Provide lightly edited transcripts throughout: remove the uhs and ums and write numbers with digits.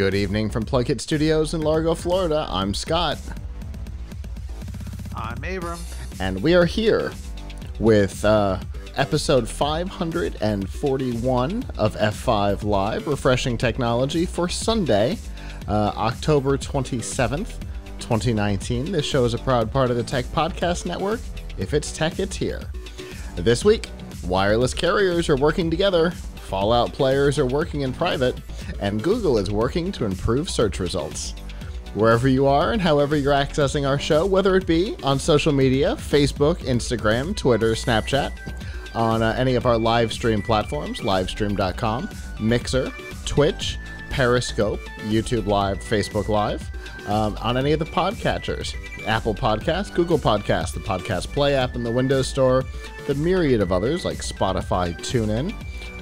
Good evening from PLUGHITZ Studios in Largo, Florida. I'm Scott. I'm Avram. And we are here with episode 541 of F5 Live, Refreshing Technology, for Sunday, October 27th, 2019. This show is a proud part of the Tech Podcast Network. If it's tech, it's here. This week, wireless carriers are working together, Fallout players are working in private, and Google is working to improve search results. Wherever you are and however you're accessing our show, whether it be on social media, Facebook, Instagram, Twitter, Snapchat, on any of our live stream platforms, livestream.com, Mixer, Twitch, Periscope, YouTube Live, Facebook Live, on any of the podcatchers, Apple Podcasts, Google Podcasts, the Podcast Play app in the Windows Store, the myriad of others like Spotify, TuneIn,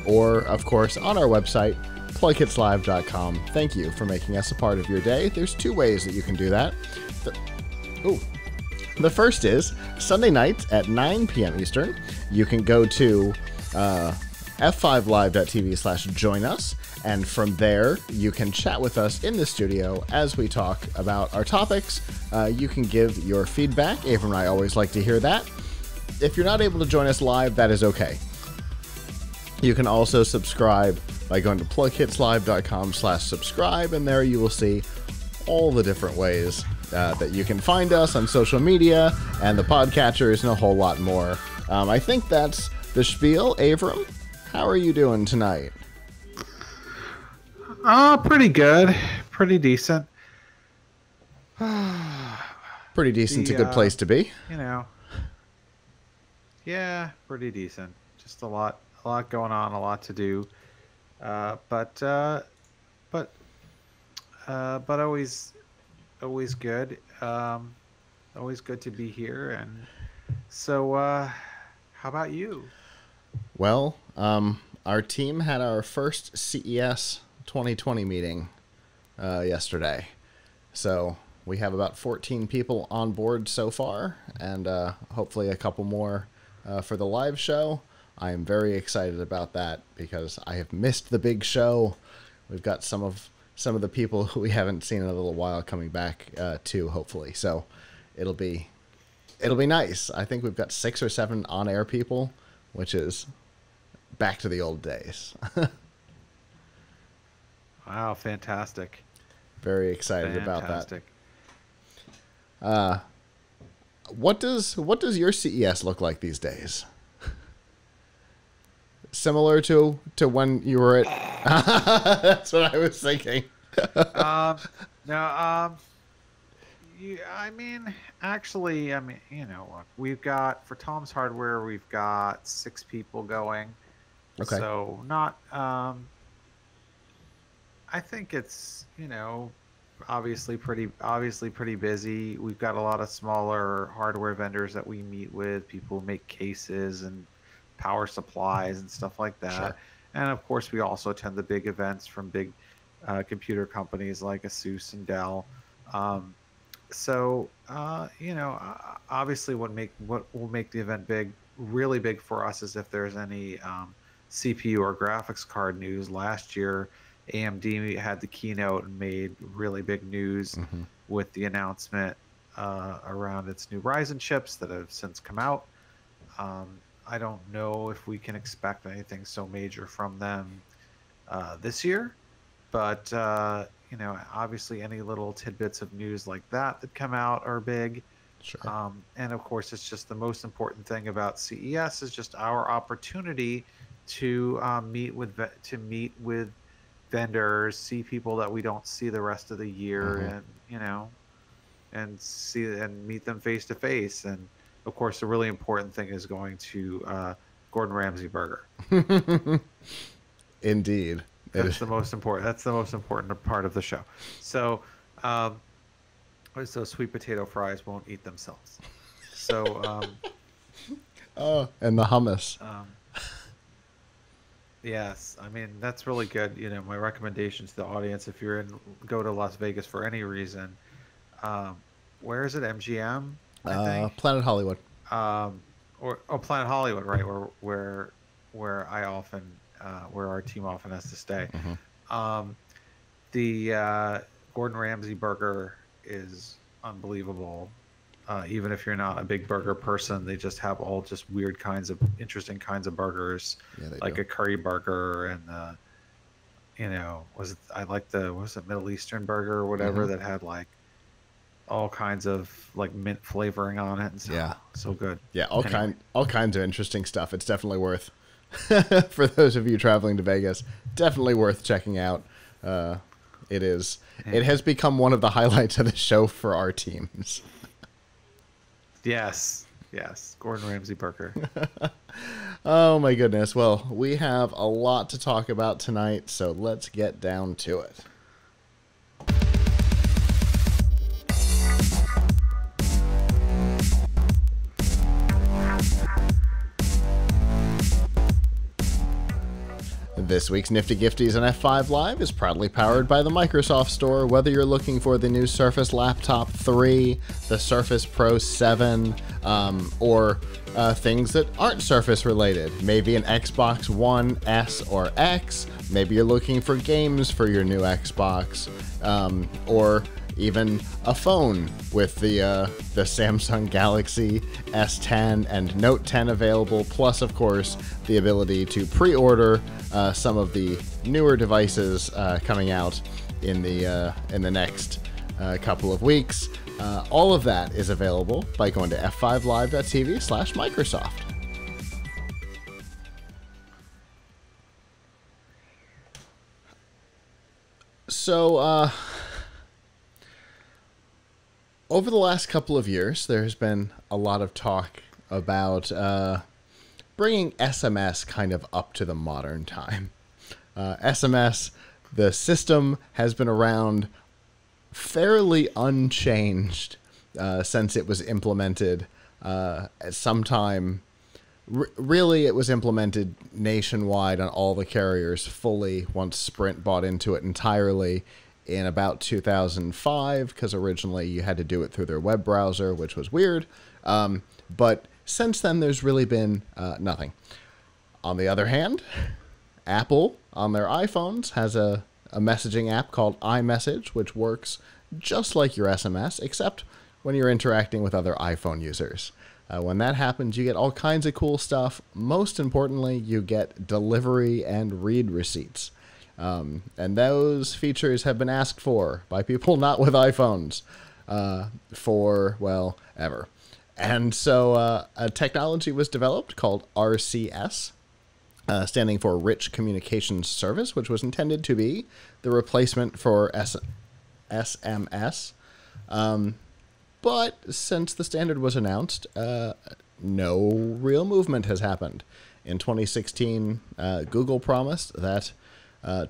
or, of course, on our website, PLUGHITZlive.com. Thank you for making us a part of your day. There's two ways that you can do that. The first is Sunday nights at 9 p.m. Eastern. You can go to f5live.tv/join us, and from there you can chat with us in the studio as we talk about our topics. You can give your feedback. Avram and I always like to hear that. If you're not able to join us live, that is okay. You can also subscribe by going to plughitzlive.com/subscribe, and there you will see all the different ways that you can find us on social media and the podcatchers and a whole lot more. I think that's the spiel. Avram, how are you doing tonight? Pretty good. Pretty decent. Pretty decent, a good place to be. Yeah, pretty decent. Just a lot going on, a lot to do. But always good. Always good to be here. And so, how about you? Well, our team had our first CES 2020 meeting yesterday. So we have about 14 people on board so far, and hopefully a couple more for the live show. I am very excited about that because I have missed the big show. We've got some of the people who we haven't seen in a little while coming back too, hopefully. So it'll be nice. I think we've got 6 or 7 on-air people, which is back to the old days. Wow, fantastic. Very excited about that. What does your CES look like these days? Similar to when you were at... That's what I was thinking. Look, we've got, for Tom's Hardware, we've got 6 people going. Okay. So not, I think it's, obviously pretty busy. We've got a lot of smaller hardware vendors that we meet with, people who make cases and power supplies and stuff like that. Sure. And of course we also attend the big events from big computer companies like Asus and Dell. Obviously what will make the event really big for us is if there's any CPU or graphics card news. Last year AMD had the keynote and made really big news with the announcement around its new Ryzen chips that have since come out. I don't know if we can expect anything so major from them this year, but obviously any little tidbits of news like that come out are big. Sure. And of course, it's just the most important thing about CES is just our opportunity to meet with vendors, see people that we don't see the rest of the year, and meet them face to face. And of course, the really important thing is going to Gordon Ramsay Burger. Indeed, that's the most important. That's the most important part of the show. So, so sweet potato fries won't eat themselves. So, and the hummus. Yes, I mean that's really good. My recommendation to the audience: if you're go to Las Vegas for any reason, where is it? MGM. I think. Planet Hollywood. Planet Hollywood, right? Where I often, where our team often has to stay. The Gordon Ramsay burger is unbelievable. Even if you're not a big burger person, they just have all just weird kinds of interesting kinds of burgers, Yeah, they like do. a curry burger and I like the what was it Middle Eastern burger or whatever Mm-hmm. that had like all kinds of like mint flavoring on it and Yeah. so good. Yeah, Anyway, all kinds of interesting stuff. It's definitely worth for those of you traveling to Vegas, definitely worth checking out. It is. It and has become one of the highlights of the show for our teams. yes, Gordon Ramsay burger. Oh my goodness. Well, we have a lot to talk about tonight, so let's get down to it. This week's Nifty Gifties and F5 Live is proudly powered by the Microsoft Store. Whether you're looking for the new Surface Laptop 3, the Surface Pro 7, or things that aren't Surface related, maybe an Xbox One S or X, maybe you're looking for games for your new Xbox, or even a phone with the Samsung Galaxy S10 and Note 10 available, plus, of course, the ability to pre-order some of the newer devices coming out in the next couple of weeks. All of that is available by going to f5live.tv/Microsoft. So, over the last couple of years, there has been a lot of talk about bringing SMS kind of up to the modern time. SMS, the system has been around fairly unchanged since it was implemented at some time. Really, it was implemented nationwide on all the carriers fully once Sprint bought into it entirely in about 2005, because originally you had to do it through their web browser, which was weird. But since then, there's really been nothing. On the other hand, Apple, on their iPhones, has a messaging app called iMessage, which works just like your SMS, except when you're interacting with other iPhone users. When that happens, you get all kinds of cool stuff. Most importantly, you get delivery and read receipts. And those features have been asked for by people not with iPhones for, well, ever. And so a technology was developed called RCS, standing for Rich Communications Service, which was intended to be the replacement for SMS. But since the standard was announced, no real movement has happened. In 2016, Google promised that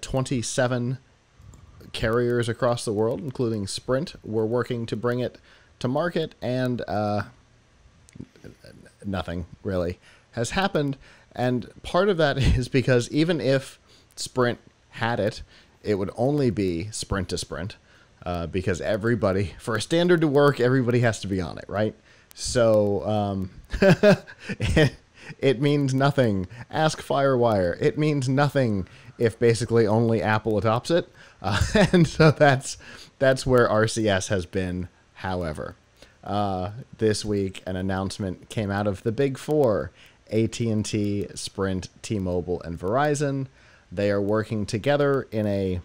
27 carriers across the world, including Sprint, were working to bring it to market, and nothing really has happened. And part of that is because even if Sprint had it, it would only be Sprint to Sprint, because everybody, for a standard to work, everybody has to be on it, right? So it means nothing. Ask Firewire. It means nothing if basically only Apple adopts it. And so that's where RCS has been. However, this week an announcement came out of the Big Four: AT&T, Sprint, T-Mobile, and Verizon. They are working together in a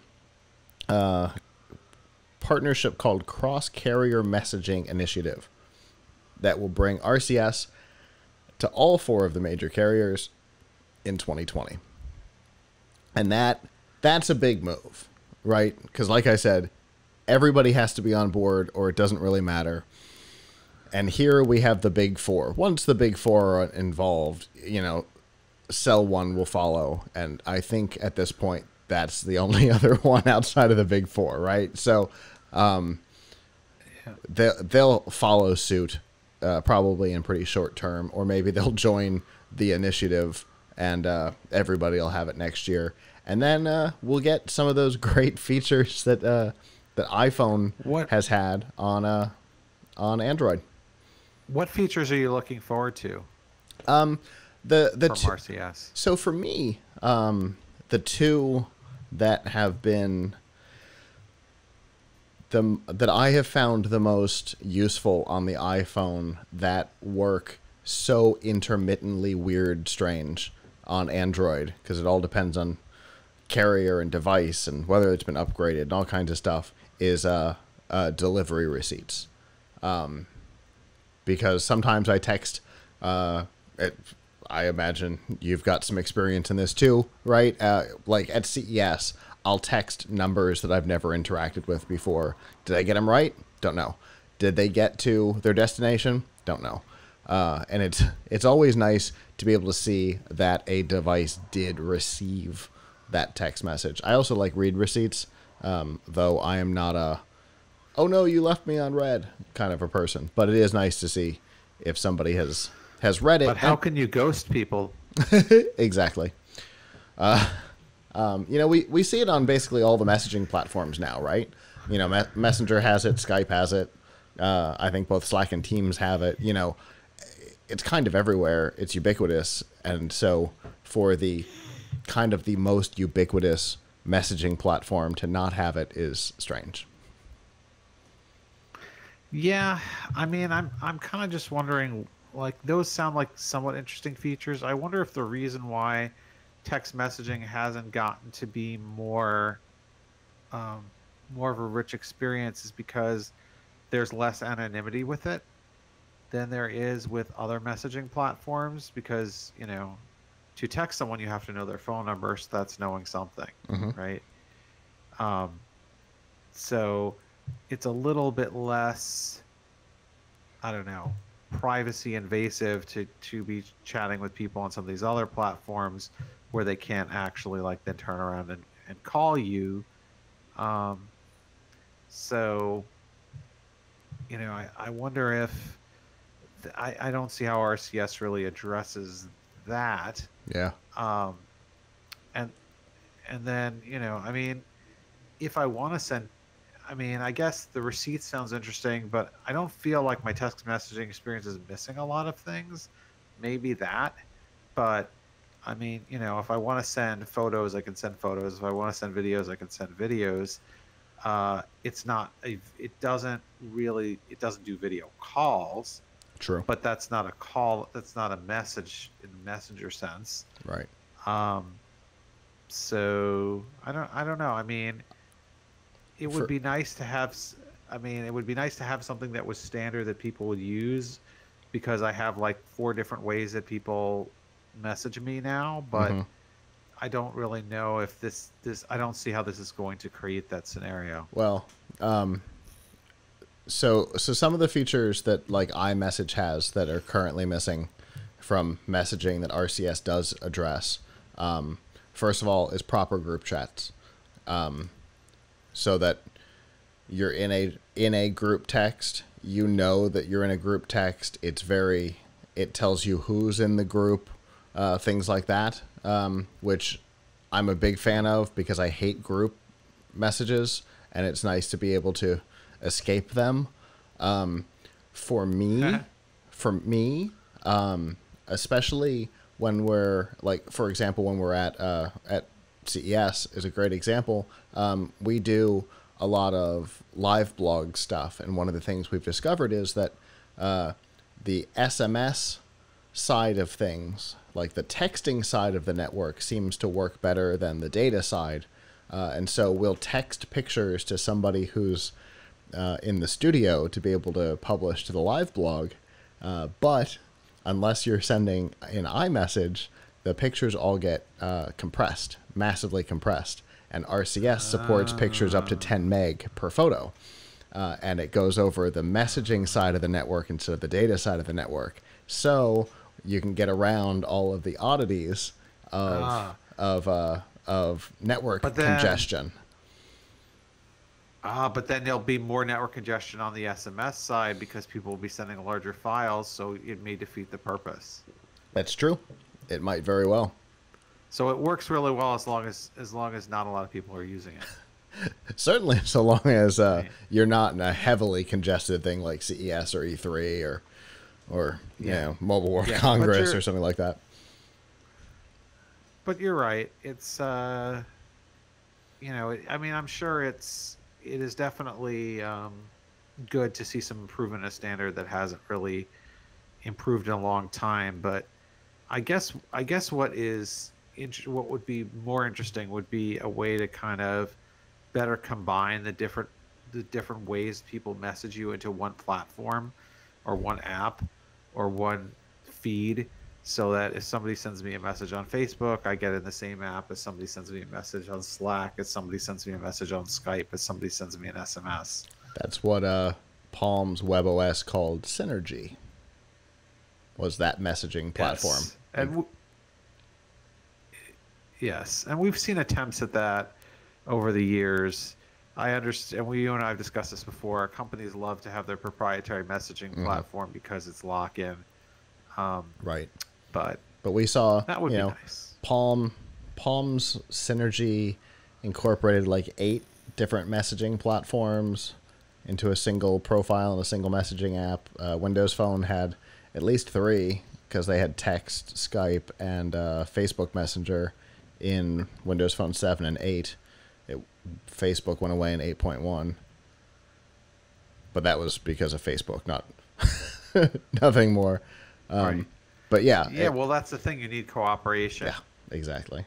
partnership called Cross Carrier Messaging Initiative that will bring RCS to all four of the major carriers in 2020. And that's a big move, right? Because like I said, everybody has to be on board or it doesn't really matter. And here we have the Big Four. Once the Big Four are involved, Cell One will follow. And I think at this point, that's the only other one outside of the Big Four, right? So they'll follow suit probably in pretty short term, or maybe they'll join the initiative and everybody will have it next year. And then we'll get some of those great features that iPhone has had on Android. What features are you looking forward to? The from RCS. So for me, the two that have been that I have found the most useful on the iPhone that work so intermittently weird strange on Android, because it all depends on carrier and device and whether it's been upgraded and all kinds of stuff, is delivery receipts. Because sometimes I text, I imagine you've got some experience in this too, right? Like at CES, I'll text numbers that I've never interacted with before. Did I get them right? Don't know. Did they get to their destination? Don't know. And it's always nice to be able to see that a device did receive that text message. I also like read receipts, though I am not a, oh no, you left me on red kind of a person. But it is nice to see if somebody has read it. But how can you ghost people? Exactly. We see it on basically all the messaging platforms now, right? Messenger has it, Skype has it. I think both Slack and Teams have it. It's kind of everywhere. It's ubiquitous. And so for the kind of the most ubiquitous messaging platform to not have it is strange. Yeah, I mean, I'm kind of just wondering, like, those sound like somewhat interesting features. I wonder if the reason why text messaging hasn't gotten to be more of a rich experience is because there's less anonymity with it than there is with other messaging platforms, because to text someone you have to know their phone number, so that's knowing something. Right? So it's a little bit less, I don't know, privacy invasive to be chatting with people on some of these other platforms where they can't actually then turn around and call you. So I wonder if I don't see how RCS really addresses that. Yeah. And then I mean, if I want to send, I mean, I guess the receipt sounds interesting, but I don't feel like my text messaging experience is missing a lot of things. Maybe that, but I mean, if I want to send photos, I can send photos. If I want to send videos, I can send videos. It doesn't do video calls. True. But that's not a call. That's not a message in the messenger sense. Right. So I don't know. I mean, it would be nice to have. I mean, it would be nice to have something that was standard that people would use, because I have 4 different ways that people message me now, but I don't really know if this I don't see how this is going to create that scenario. Well, so some of the features that iMessage has that are currently missing from messaging that RCS does address, first of all, is proper group chats, so that you're in a group text. That you're in a group text. It tells you who's in the group, things like that, which I'm a big fan of because I hate group messages, and it's nice to be able to escape them. For me, especially when we're for example, when we're at CES is a great example. We do a lot of live blog stuff, and one of the things we've discovered is that the SMS side of things, the texting side of the network, seems to work better than the data side. And so we'll text pictures to somebody who's in the studio to be able to publish to the live blog. But unless you're sending in iMessage, the pictures all get compressed, massively compressed. And RCS supports pictures up to 10 meg per photo. And it goes over the messaging side of the network instead of the data side of the network. So you can get around all of the oddities of network congestion. But then there'll be more network congestion on the SMS side because people will be sending larger files, so it may defeat the purpose. That's true. It might very well. So it works really well as long as not a lot of people are using it. Certainly, so long as you're not in a heavily congested thing like CES or E3 or Mobile World Congress or something like that. But you're right. It's I mean, I'm sure it's it is definitely good to see some improvement in a standard that hasn't really improved in a long time. But I guess what would be more interesting would be a way to kind of better combine the different ways people message you into one platform or one app or one feed, so that if somebody sends me a message on Facebook, I get it in the same app as somebody sends me a message on Slack, as somebody sends me a message on Skype, as somebody sends me an SMS. That's what Palm's WebOS called Synergy, was that messaging platform. Yes. And yes, and we've seen attempts at that over the years. I understand, you and I have discussed this before. Companies love to have their proprietary messaging platform because it's lock-in. Right. But we saw that would be nice. Palm's Synergy incorporated like 8 different messaging platforms into a single profile and a single messaging app. Windows Phone had at least 3 because they had text, Skype, and Facebook Messenger in Windows Phone 7 and 8. Facebook went away in 8.1. But that was because of Facebook, not nothing more. Right. But yeah. Yeah, well, that's the thing. You need cooperation. Yeah, exactly.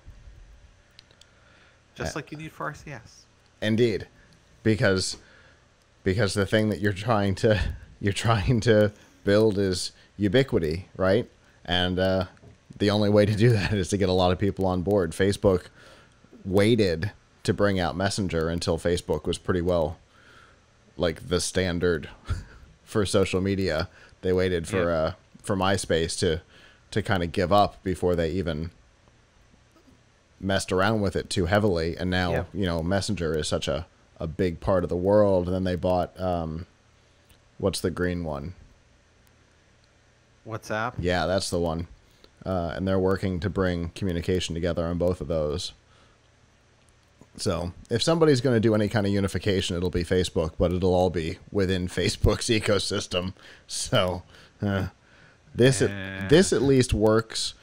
Just like you need for RCS. Indeed. Because the thing that you're trying to build is ubiquity, right? And the only way to do that is to get a lot of people on board. Facebook waited to bring out Messenger until Facebook was pretty well like the standard for social media. They waited for MySpace to kind of give up before they even messed around with it too heavily. And now, Messenger is such a big part of the world. And then they bought, what's the green one? WhatsApp? Yeah, that's the one. And they're working to bring communication together on both of those. So if somebody's going to do any kind of unification, it'll be Facebook, but it'll all be within Facebook's ecosystem. So this at least works,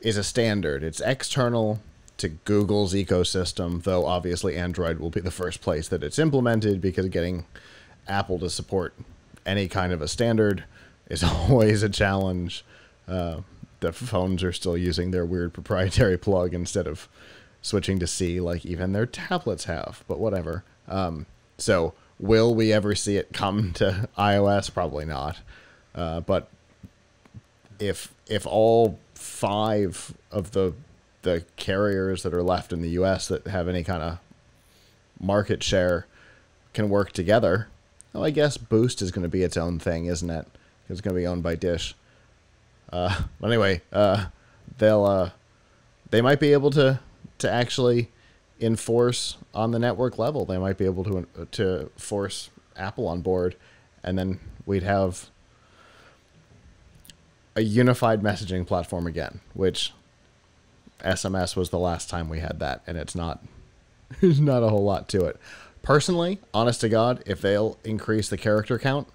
is a standard. It's external to Google's ecosystem, though obviously Android will be the first place that it's implemented, because getting Apple to support any kind of a standard is always a challenge. The phones are still using their weird proprietary plug instead of switching to C, like even their tablets have, but whatever. So will we ever see it come to iOS? Probably not. But if all 5 of the carriers that are left in the US that have any kind of market share can work together, well, I guess Boost is going to be its own thing, isn't it? It's going to be owned by Dish. But anyway, they might be able to actually enforce on the network level. They might be able to force Apple on board, and then we'd have a unified messaging platform again, which SMS was the last time we had that, and it's not there's not a whole lot to it. Personally, honest to God, if they'll increase the character count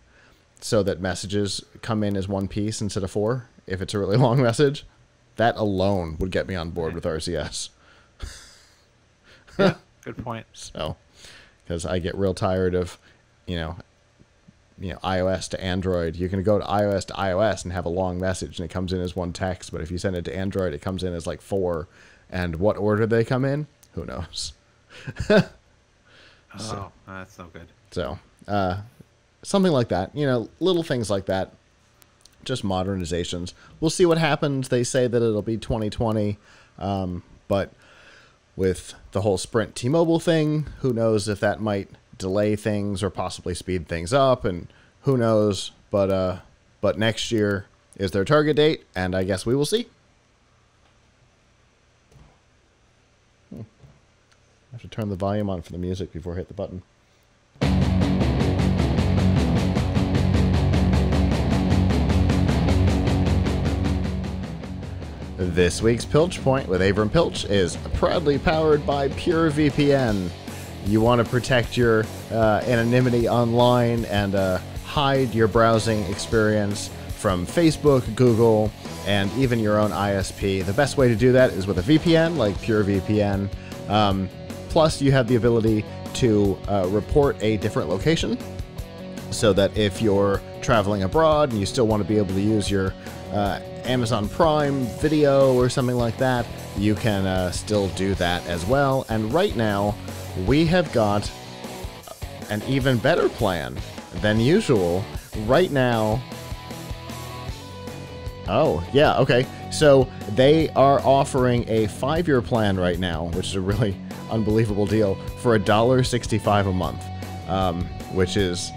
so that messages come in as one piece instead of 4, if it's a really long message, that alone would get me on board with RCS. Yeah, good point. So, because I get real tired of, iOS to Android. You can go to iOS and have a long message and it comes in as one text, but if you send it to Android, it comes in as like 4. And what order they come in, who knows? So, that's no good. So, something like that. Little things like that. Just modernizations. We'll see what happens. They say that it'll be 2020, but with the whole Sprint T-Mobile thing, who knows if that might delay things or possibly speed things up, and who knows. But next year is their target date, and I guess we will see. I have to turn the volume on for the music before I hit the button. This week's Piltch Point with Avram Piltch is proudly powered by PureVPN. You want to protect your anonymity online and hide your browsing experience from Facebook, Google, and even your own ISP. The best way to do that is with a VPN like PureVPN. Plus, you have the ability to report a different location, so that if you're traveling abroad and you still want to be able to use your Amazon Prime Video or something like that, you can still do that as well. And right now, we have got an even better plan than usual. Right now... Oh, yeah, okay. So they are offering a 5-year plan right now, which is a really unbelievable deal, for $1.65 a month, which is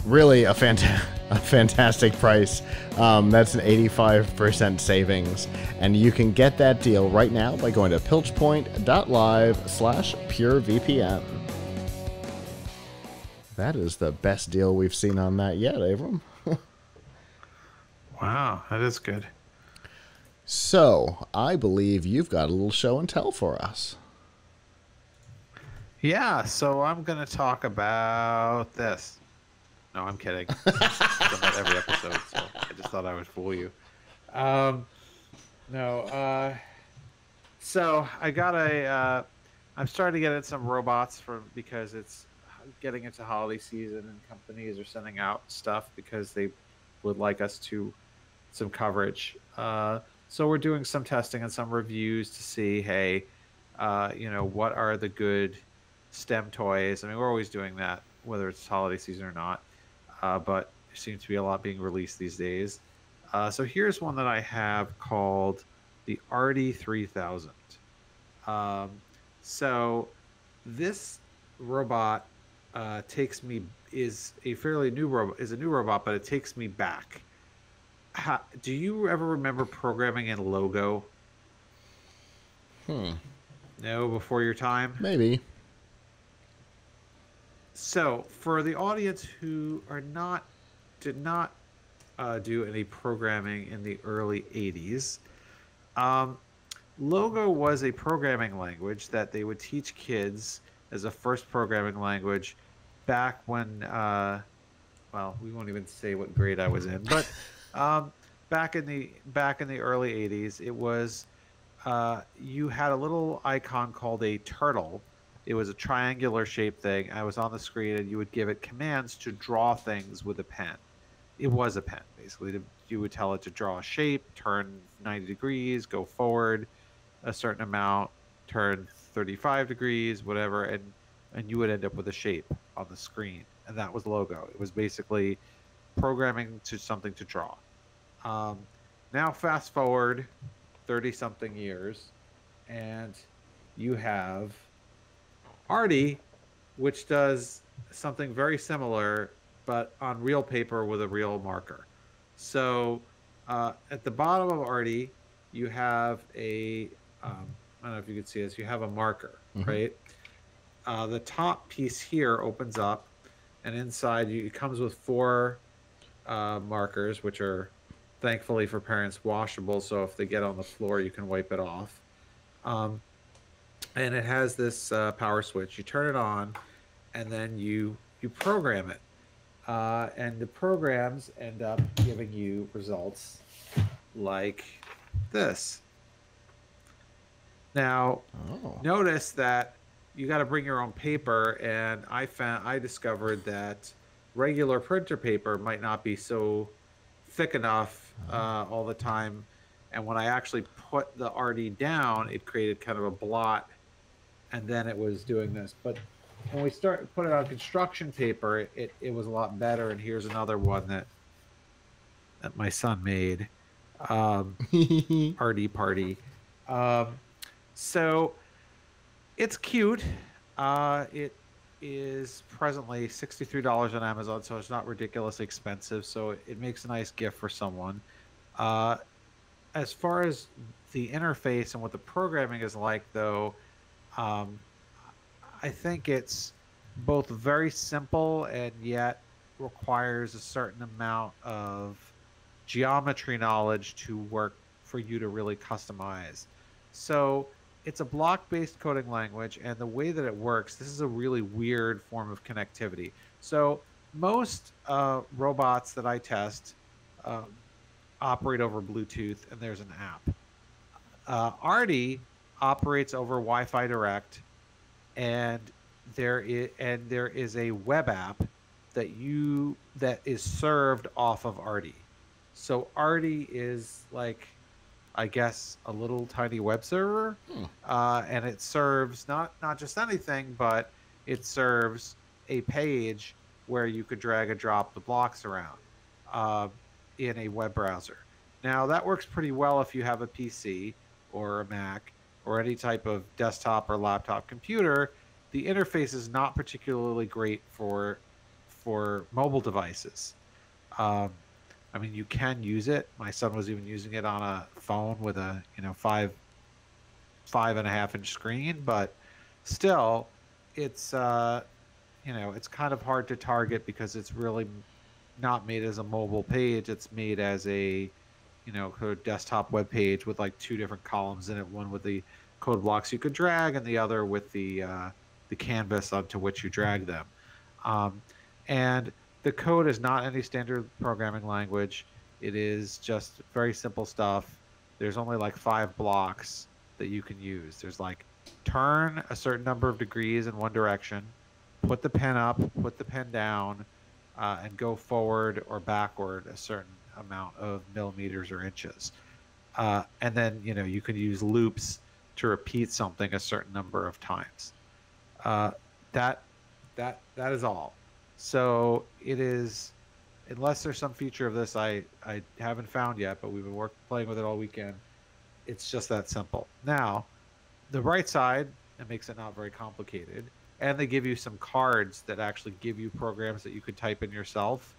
really a fantastic price. That's an 85% savings, and you can get that deal right now by going to piltchpoint.live/purevpn. That is the best deal we've seen on that yet, Avram. Wow, that is good. So, I believe you've got a little show and tell for us. Yeah, so I'm going to talk about this. No, I'm kidding. I've done that every episode, so I just thought I would fool you. So I got I'm starting to get in some robots because it's getting into holiday season and companies are sending out stuff because they would like us to some coverage. So we're doing some testing and some reviews to see, hey, what are the good STEM toys? I mean, we're always doing that, whether it's holiday season or not. But there seems to be a lot being released these days. So here's one that I have called the Artie 3000. So this robot is a new robot, but it takes me back. Do you ever remember programming in Logo? No, before your time? Maybe. So, for the audience who did not do any programming in the early 80s, Logo was a programming language that they would teach kids as a first programming language back when, well, we won't even say what grade I was in, but back in the early 80s, it was you had a little icon called a turtle. It was a triangular shaped thing. I was on the screen, and you would give it commands to draw things with a pen. It was a pen, basically. You would tell it to draw a shape, turn 90 degrees, go forward a certain amount, turn 35 degrees, whatever, and you would end up with a shape on the screen. And that was Logo. It was basically programming to something to draw. Now fast forward 30-something years, and you have Artie, which does something very similar, but on real paper with a real marker. So at the bottom of Artie, you have I don't know if you can see this, you have a marker, right? The top piece here opens up, and inside it comes with 4 markers, which are, thankfully for parents, washable, so if they get on the floor, you can wipe it off. And it has this power switch. You turn it on, and then you program it. And the programs end up giving you results like this. Now, notice that you got to bring your own paper, and I discovered that regular printer paper might not be so thick enough all the time. And when I actually put the RD down, it created kind of a blot, and then it was doing this. But when we put it on construction paper, it was a lot better. And here's another one that my son made, RD Party. So it's cute. It is presently $63 on Amazon, so it's not ridiculously expensive. So it makes a nice gift for someone. As far as the interface and what the programming is like, though, I think it's both very simple and yet requires a certain amount of geometry knowledge to work for you to really customize. So it's a block-based coding language, and the way that it works, this is a really weird form of connectivity. So most robots that I test operate over Bluetooth, and there's an app. Artie operates over Wi-Fi Direct, and there is a web app that is served off of Artie. So Artie is like, I guess, a little tiny web server, and it serves not just anything, but it serves a page where you could drag and drop the blocks around uh, in a web browser. Now that works pretty well if you have a PC or a Mac or any type of desktop or laptop computer. The interface is not particularly great for mobile devices. Um, I mean, you can use it. My son was even using it on a phone with a, five and a half inch screen, but still, it's it's kind of hard to target because it's really not made as a mobile page. It's made as a, sort of desktop web page with like two different columns in it. One with the code blocks you could drag, and the other with the canvas onto which you drag them. Um, and the code is not any standard programming language. It is just very simple stuff. There's only like 5 blocks that you can use. There's like turn a certain number of degrees in one direction, put the pen up, put the pen down, and go forward or backward a certain amount of millimeters or inches. And then, you can use loops to repeat something a certain number of times. Uh, that that is all. So it is, unless there's some feature of this I haven't found yet, but we've been playing with it all weekend. It's just that simple. Now, the bright side, it makes it not very complicated, and they give you some cards that actually give you programs that you could type in yourself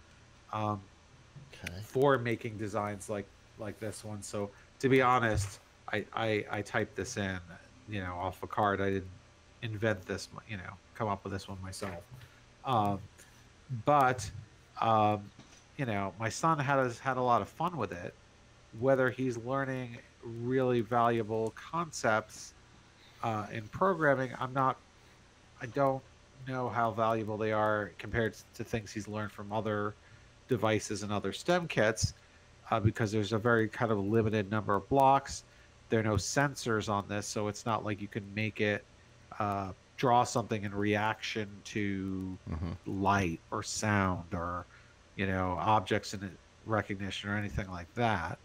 for making designs like this one. So to be honest, I typed this in, off a card. I didn't invent this, come up with this one myself. But my son has had a lot of fun with it. Whether he's learning really valuable concepts in programming, I don't know how valuable they are compared to things he's learned from other devices and other STEM kits, because there's a very kind of limited number of blocks. There are no sensors on this, so it's not like you can make it draw something in reaction to light or sound or objects in recognition or anything like that.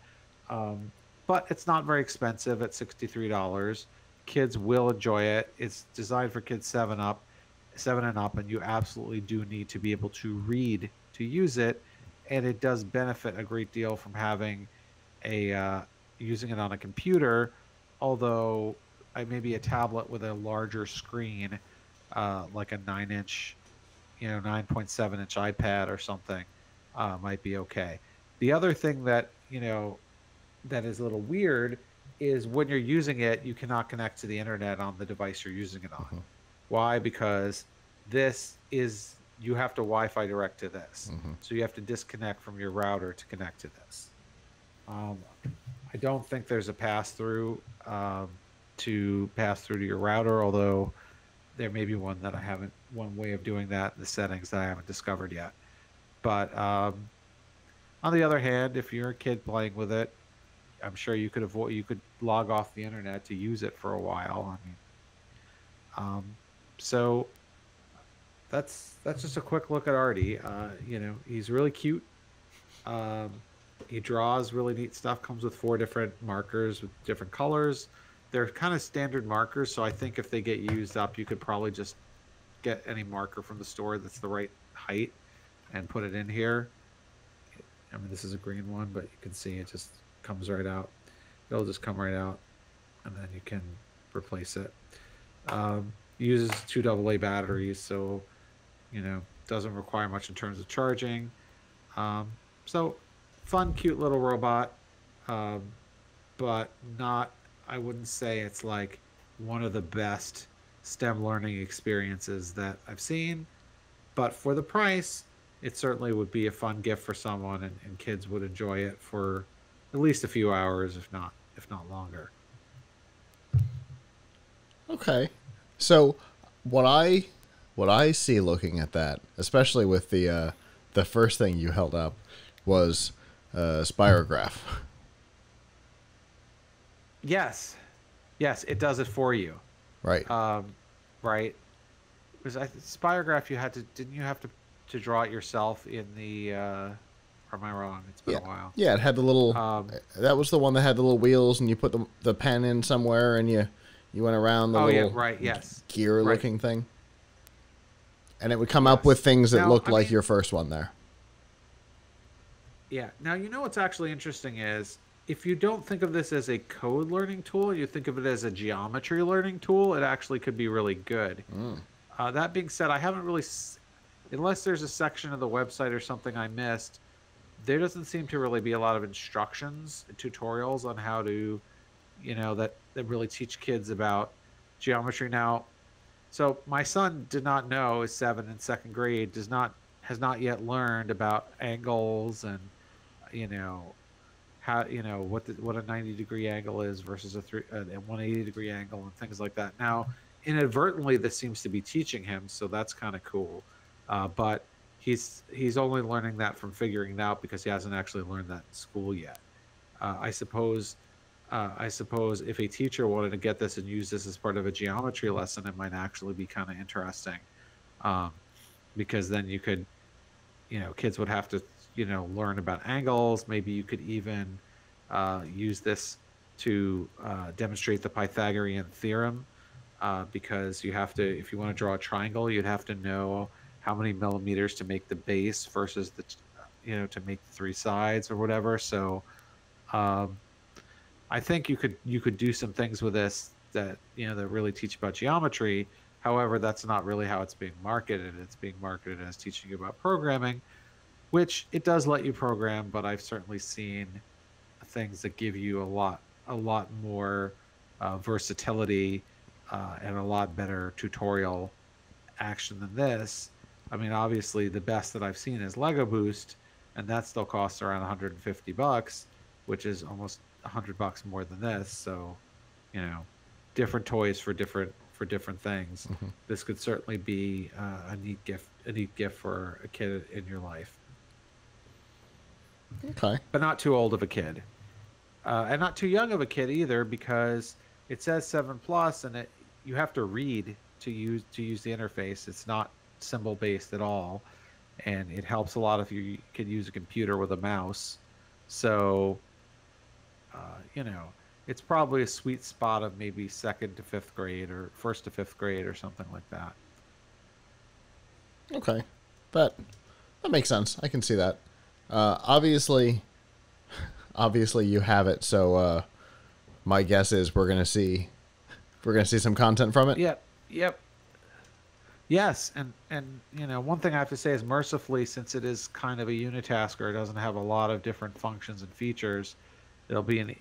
But it's not very expensive at $63. Kids will enjoy it. It's designed for kids 7 and up, and you absolutely do need to be able to read to use it. And it does benefit a great deal from having using it on a computer, although maybe a tablet with a larger screen, like a 9-inch, 9.7-inch iPad or something, might be okay. The other thing that that is a little weird is when you're using it, you cannot connect to the internet on the device you're using it on. Why? Because you have to Wi-Fi direct to this. So you have to disconnect from your router to connect to this. I don't think there's a pass-through to pass through to your router, although there may be one way of doing that in the settings that I haven't discovered yet. But on the other hand, if you're a kid playing with it, I'm sure you could log off the internet to use it for a while. So that's just a quick look at Artie. He's really cute. He draws really neat stuff. Comes with 4 different markers with different colors. They're kind of standard markers, so I think if they get used up, you could probably just get any marker from the store that's the right height and put it in here. I mean, this is a green one, but you can see it just comes right out. It'll just come right out, and then you can replace it. Uses 2 AA batteries, so doesn't require much in terms of charging. So fun, cute little robot, but not. I wouldn't say it's like one of the best STEM learning experiences that I've seen, but for the price, it certainly would be a fun gift for someone, and kids would enjoy it for at least a few hours, if not longer. Okay. So what I see looking at that, especially with the first thing you held up, was spirograph. Yes, it does it for you. Right. Right. because Spirograph, you had to, didn't you have to draw it yourself in the, or am I wrong? It's been Yeah. a while. Yeah, it had the little. Um, That was the one that had the little wheels, and you put the pen in somewhere, and you went around the oh yeah, little right, yes, gear right, looking thing, and it would come up with yes. things that Now, looked I like mean, your first one there. yeah. Now, what's actually interesting is if you don't think of this as a code learning tool, you think of it as a geometry learning tool, it actually could be really good. Mm. That being said, I haven't really, unless there's a section of the website or something I missed, there doesn't seem to really be a lot of instructions, tutorials on how to, that really teach kids about geometry. Now, so my son did not know, is 7 in second grade, has not yet learned about angles and, you know, how, what a 90-degree angle is versus a 180-degree angle and things like that. Now, inadvertently, this seems to be teaching him, so that's kind of cool. But he's only learning that from figuring it out because he hasn't actually learned that in school yet. I suppose if a teacher wanted to get this and use this as part of a geometry lesson, it might actually be kind of interesting, um, because then you could, kids would have to, learn about angles. Maybe you could even use this to demonstrate the Pythagorean theorem, because you have to, if you want to draw a triangle, you'd have to know how many millimeters to make the base versus the, to make the three sides or whatever. So um, I think you could do some things with this that, that really teach about geometry. However, that's not really how it's being marketed. It's being marketed as teaching you about programming, which it does let you program, but I've certainly seen things that give you a lot more versatility, and a lot better tutorial action than this. I mean, obviously, the best that I've seen is Lego Boost, and that still costs around 150 bucks, which is almost 100 bucks more than this. So, you know, different toys for different things. Hmm. This could certainly be a neat gift for a kid in your life, Okay. but not too old of a kid, and not too young of a kid either, because it says 7 plus, and you have to read to use the interface. It's not symbol based at all, and it helps a lot if you could use a computer with a mouse. So, you know, it's probably a sweet spot of maybe second to fifth grade or first to fifth grade or something like that. Okay. That makes sense. I can see that. Obviously, you have it. So my guess is we're gonna see some content from it. Yep. Yep. Yes, and one thing I have to say is, mercifully, since it is kind of a unitasker, it doesn't have a lot of different functions and features. It'll be an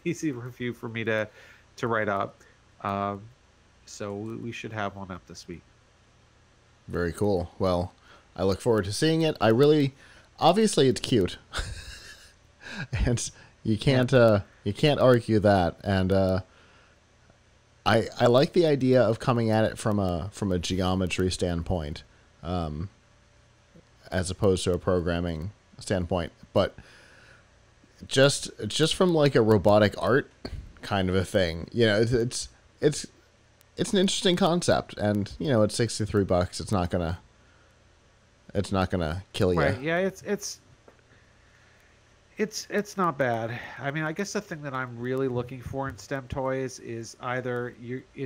easy review for me to write up. Um, so we should have one up this week. Very cool. Well, I look forward to seeing it. Obviously it's cute, and you can't argue that. And I like the idea of coming at it from a geometry standpoint, as opposed to a programming standpoint. But just from like a robotic art kind of a thing, it's an interesting concept, and it's $63. It's not gonna kill you. Right? Yeah, it's not bad. I mean, I guess the thing that I'm really looking for in STEM toys is either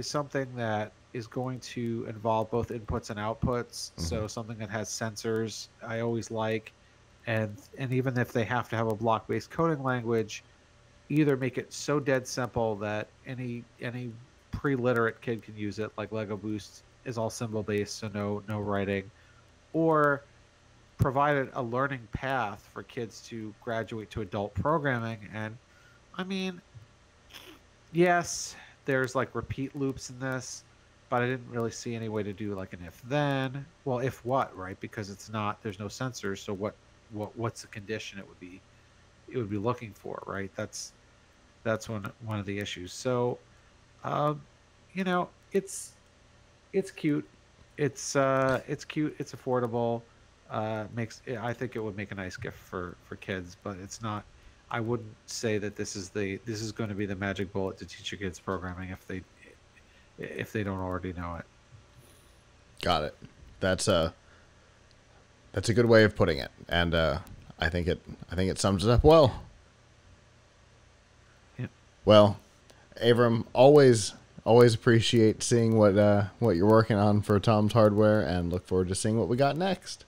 something that is going to involve both inputs and outputs. Mm-hmm. So something that has sensors, I always like, and even if they have to have a block-based coding language, either make it so dead simple that any pre-literate kid can use it, like Lego Boost is all symbol-based, so no writing, or provided a learning path for kids to graduate to adult programming. And I mean, yes, there's like repeat loops in this, but I didn't really see any way to do like an if then. Well, if what, right? Because there's no sensors, so what's the condition it would be looking for, right? That's one of the issues. So you know, it's cute. It's cute. It's affordable. I think it would make a nice gift for kids, but it's not. I wouldn't say that this is going to be the magic bullet to teach your kids programming if they don't already know it. Got it. That's a good way of putting it, and I think it sums it up well. Yep. Well, Avram, always appreciate seeing what you're working on for Tom's Hardware, and look forward to seeing what we got next.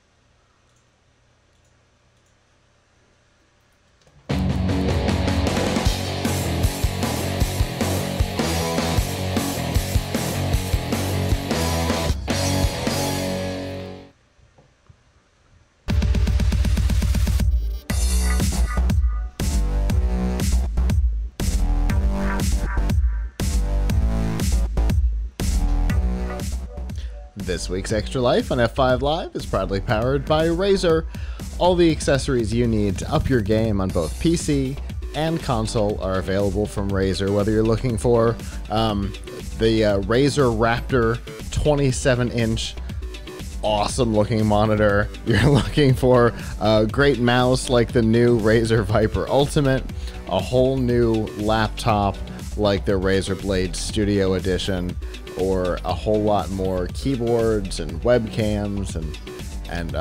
This week's Extra Life on F5 Live is proudly powered by Razer. All the accessories you need to up your game on both PC and console are available from Razer, whether you're looking for the Razer Raptor 27-inch awesome-looking monitor, you're looking for a great mouse like the new Razer Viper Ultimate, a whole new laptop like the Razer Blade Studio Edition, or a whole lot more keyboards and webcams and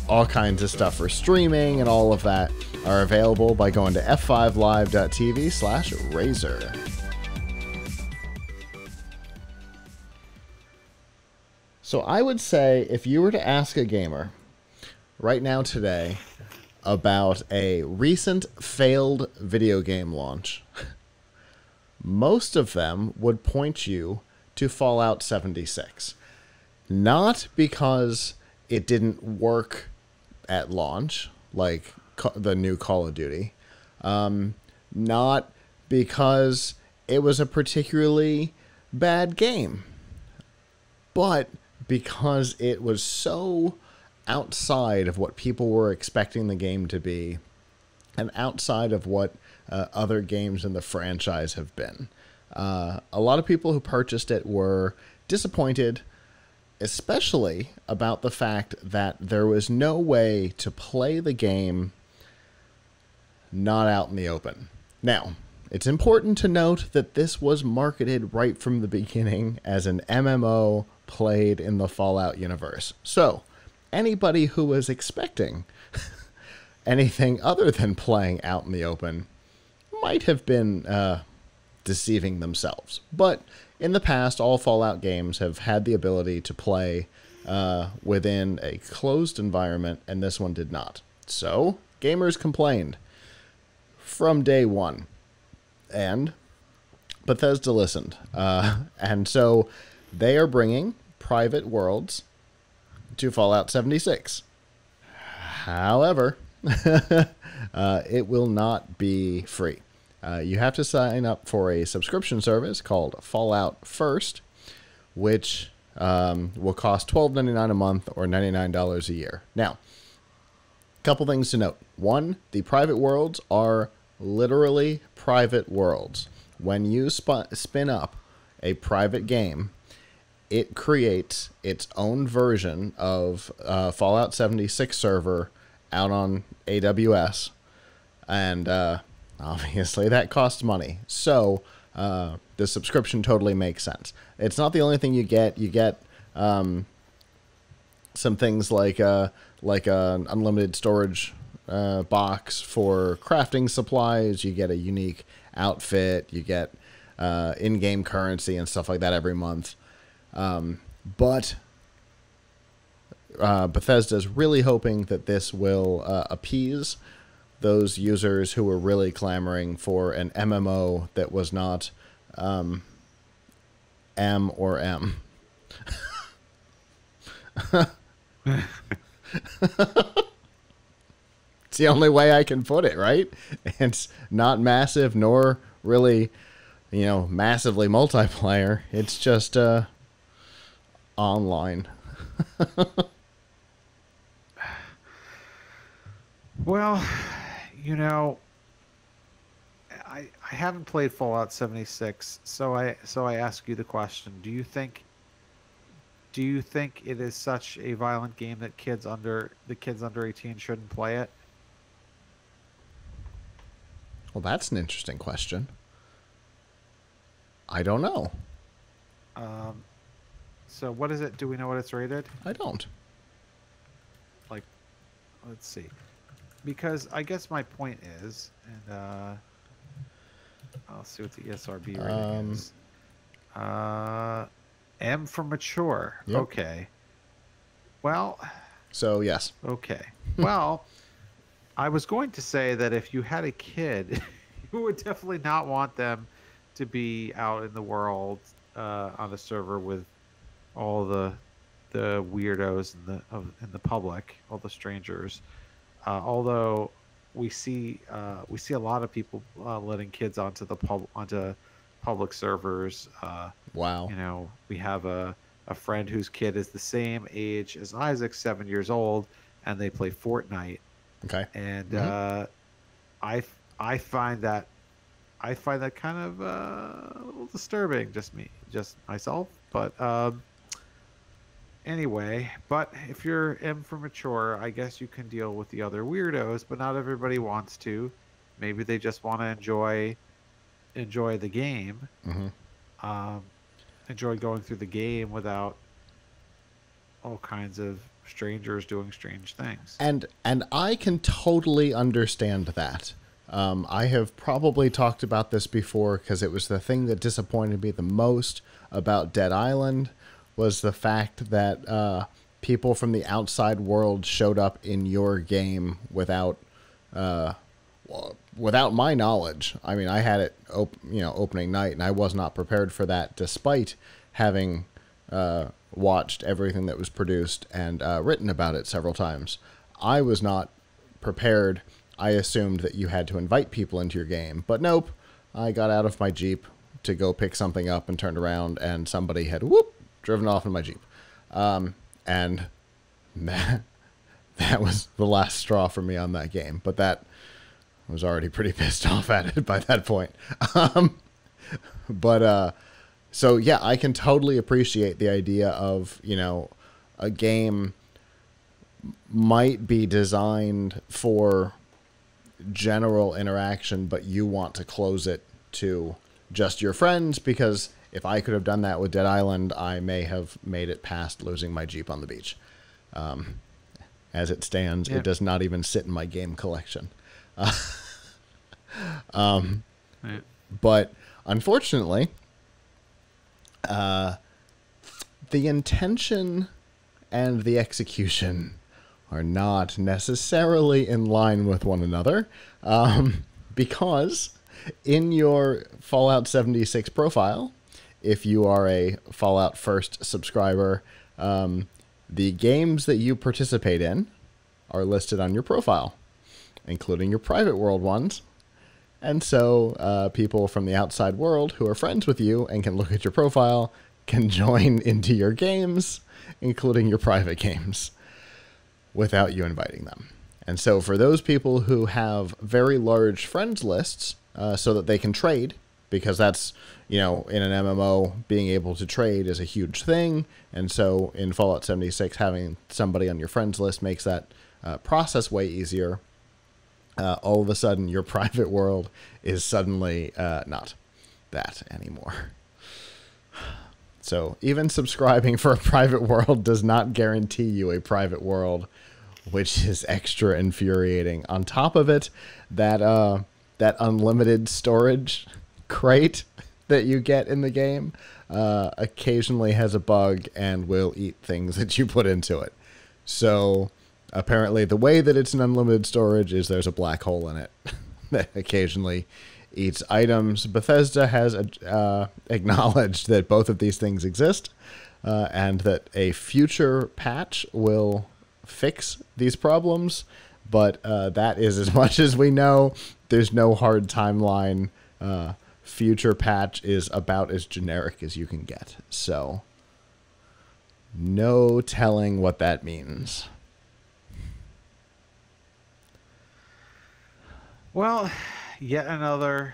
all kinds of stuff for streaming, and all of that are available by going to f5live.tv/Razer. So I would say if you were to ask a gamer right now today about a recent failed video game launch, most of them would point you to Fallout 76. Not because it didn't work at launch, like the new Call of Duty. Not because it was a particularly bad game. But because it was so outside of what people were expecting the game to be, and outside of what other games in the franchise have been. A lot of people who purchased it were disappointed, especially about the fact that there was no way to play the game not out in the open. Now, it's important to note that this was marketed right from the beginning as an MMO played in the Fallout universe. So, anybody who was expecting anything other than playing out in the open might have been deceiving themselves. But in the past, all Fallout games have had the ability to play within a closed environment, and this one did not. So, gamers complained from day one. And Bethesda listened. And so they are bringing private worlds to Fallout 76. However, it will not be free. You have to sign up for a subscription service called Fallout First, which will cost $12.99 a month or $99 a year. Now, a couple things to note. One, the private worlds are literally private worlds. When you spin up a private game, it creates its own version of Fallout 76 server out on AWS, and obviously that costs money. So the subscription totally makes sense. It's not the only thing you get. You get some things like an unlimited storage box for crafting supplies. You get a unique outfit. You get in-game currency and stuff like that every month. But Bethesda's really hoping that this will appease those users who were really clamoring for an MMO that was not M or M. It's the only way I can put it, right? It's not massive nor really, massively multiplayer. It's just online. Well, I haven't played Fallout 76, so I ask you the question: Do you think it is such a violent game that kids under 18 shouldn't play it? Well, that's an interesting question. I don't know. So what is it? Do we know what it's rated? I don't. Like, let's see. Because I guess my point is, and I'll see what the ESRB rating is. M for mature. Yep. Okay. Well. So yes. Okay. Well, I was going to say that if you had a kid, you would definitely not want them to be out in the world on a server with all the weirdos in the public, all the strangers. Although we see a lot of people letting kids onto public servers. Wow. You know, we have a friend whose kid is the same age as Isaac, 7 years old, and they play Fortnite. Okay. And I find that kind of a little disturbing, just myself. But anyway, but if you're M for mature, I guess you can deal with the other weirdos, but not everybody wants to. Maybe they just want to enjoy the game. Enjoy going through the game without all kinds of strangers doing strange things. And I can totally understand that. I have probably talked about this before because it was the thing that disappointed me the most about Dead Island was the fact that people from the outside world showed up in your game without my knowledge. I mean, I had it opening night, and I was not prepared for that, despite having watched everything that was produced and written about it several times. I was not prepared. I assumed that you had to invite people into your game, but nope. I got out of my Jeep to go pick something up and turned around, and somebody had driven off in my Jeep. And that was the last straw for me on that game. But that I was already pretty pissed off at it by that point. So yeah, I can totally appreciate the idea of, a game might be designed for general interaction, but you want to close it to just your friends, because if I could have done that with Dead Island, I may have made it past losing my Jeep on the beach. As it stands, It does not even sit in my game collection. But unfortunately, the intention and the execution are not necessarily in line with one another, because in your Fallout 76 profile, if you are a Fallout First subscriber, the games that you participate in are listed on your profile, including your private world ones. And so people from the outside world who are friends with you and can look at your profile can join into your games, including your private games, without you inviting them. And so for those people who have very large friends lists, so that they can trade, because that's, in an MMO, being able to trade is a huge thing. And so in Fallout 76, having somebody on your friends list makes that process way easier. All of a sudden, your private world is suddenly not that anymore. So even subscribing for a private world does not guarantee you a private world, which is extra infuriating. On top of it, that unlimited storage crate that you get in the game occasionally has a bug and will eat things that you put into it. So apparently the way that it's an unlimited storage is there's a black hole in it that occasionally eats items. Bethesda has acknowledged that both of these things exist, and that a future patch will fix these problems, but that is as much as we know. There's no hard timeline. Future patch is about as generic as you can get, so no telling what that means. Well, yet another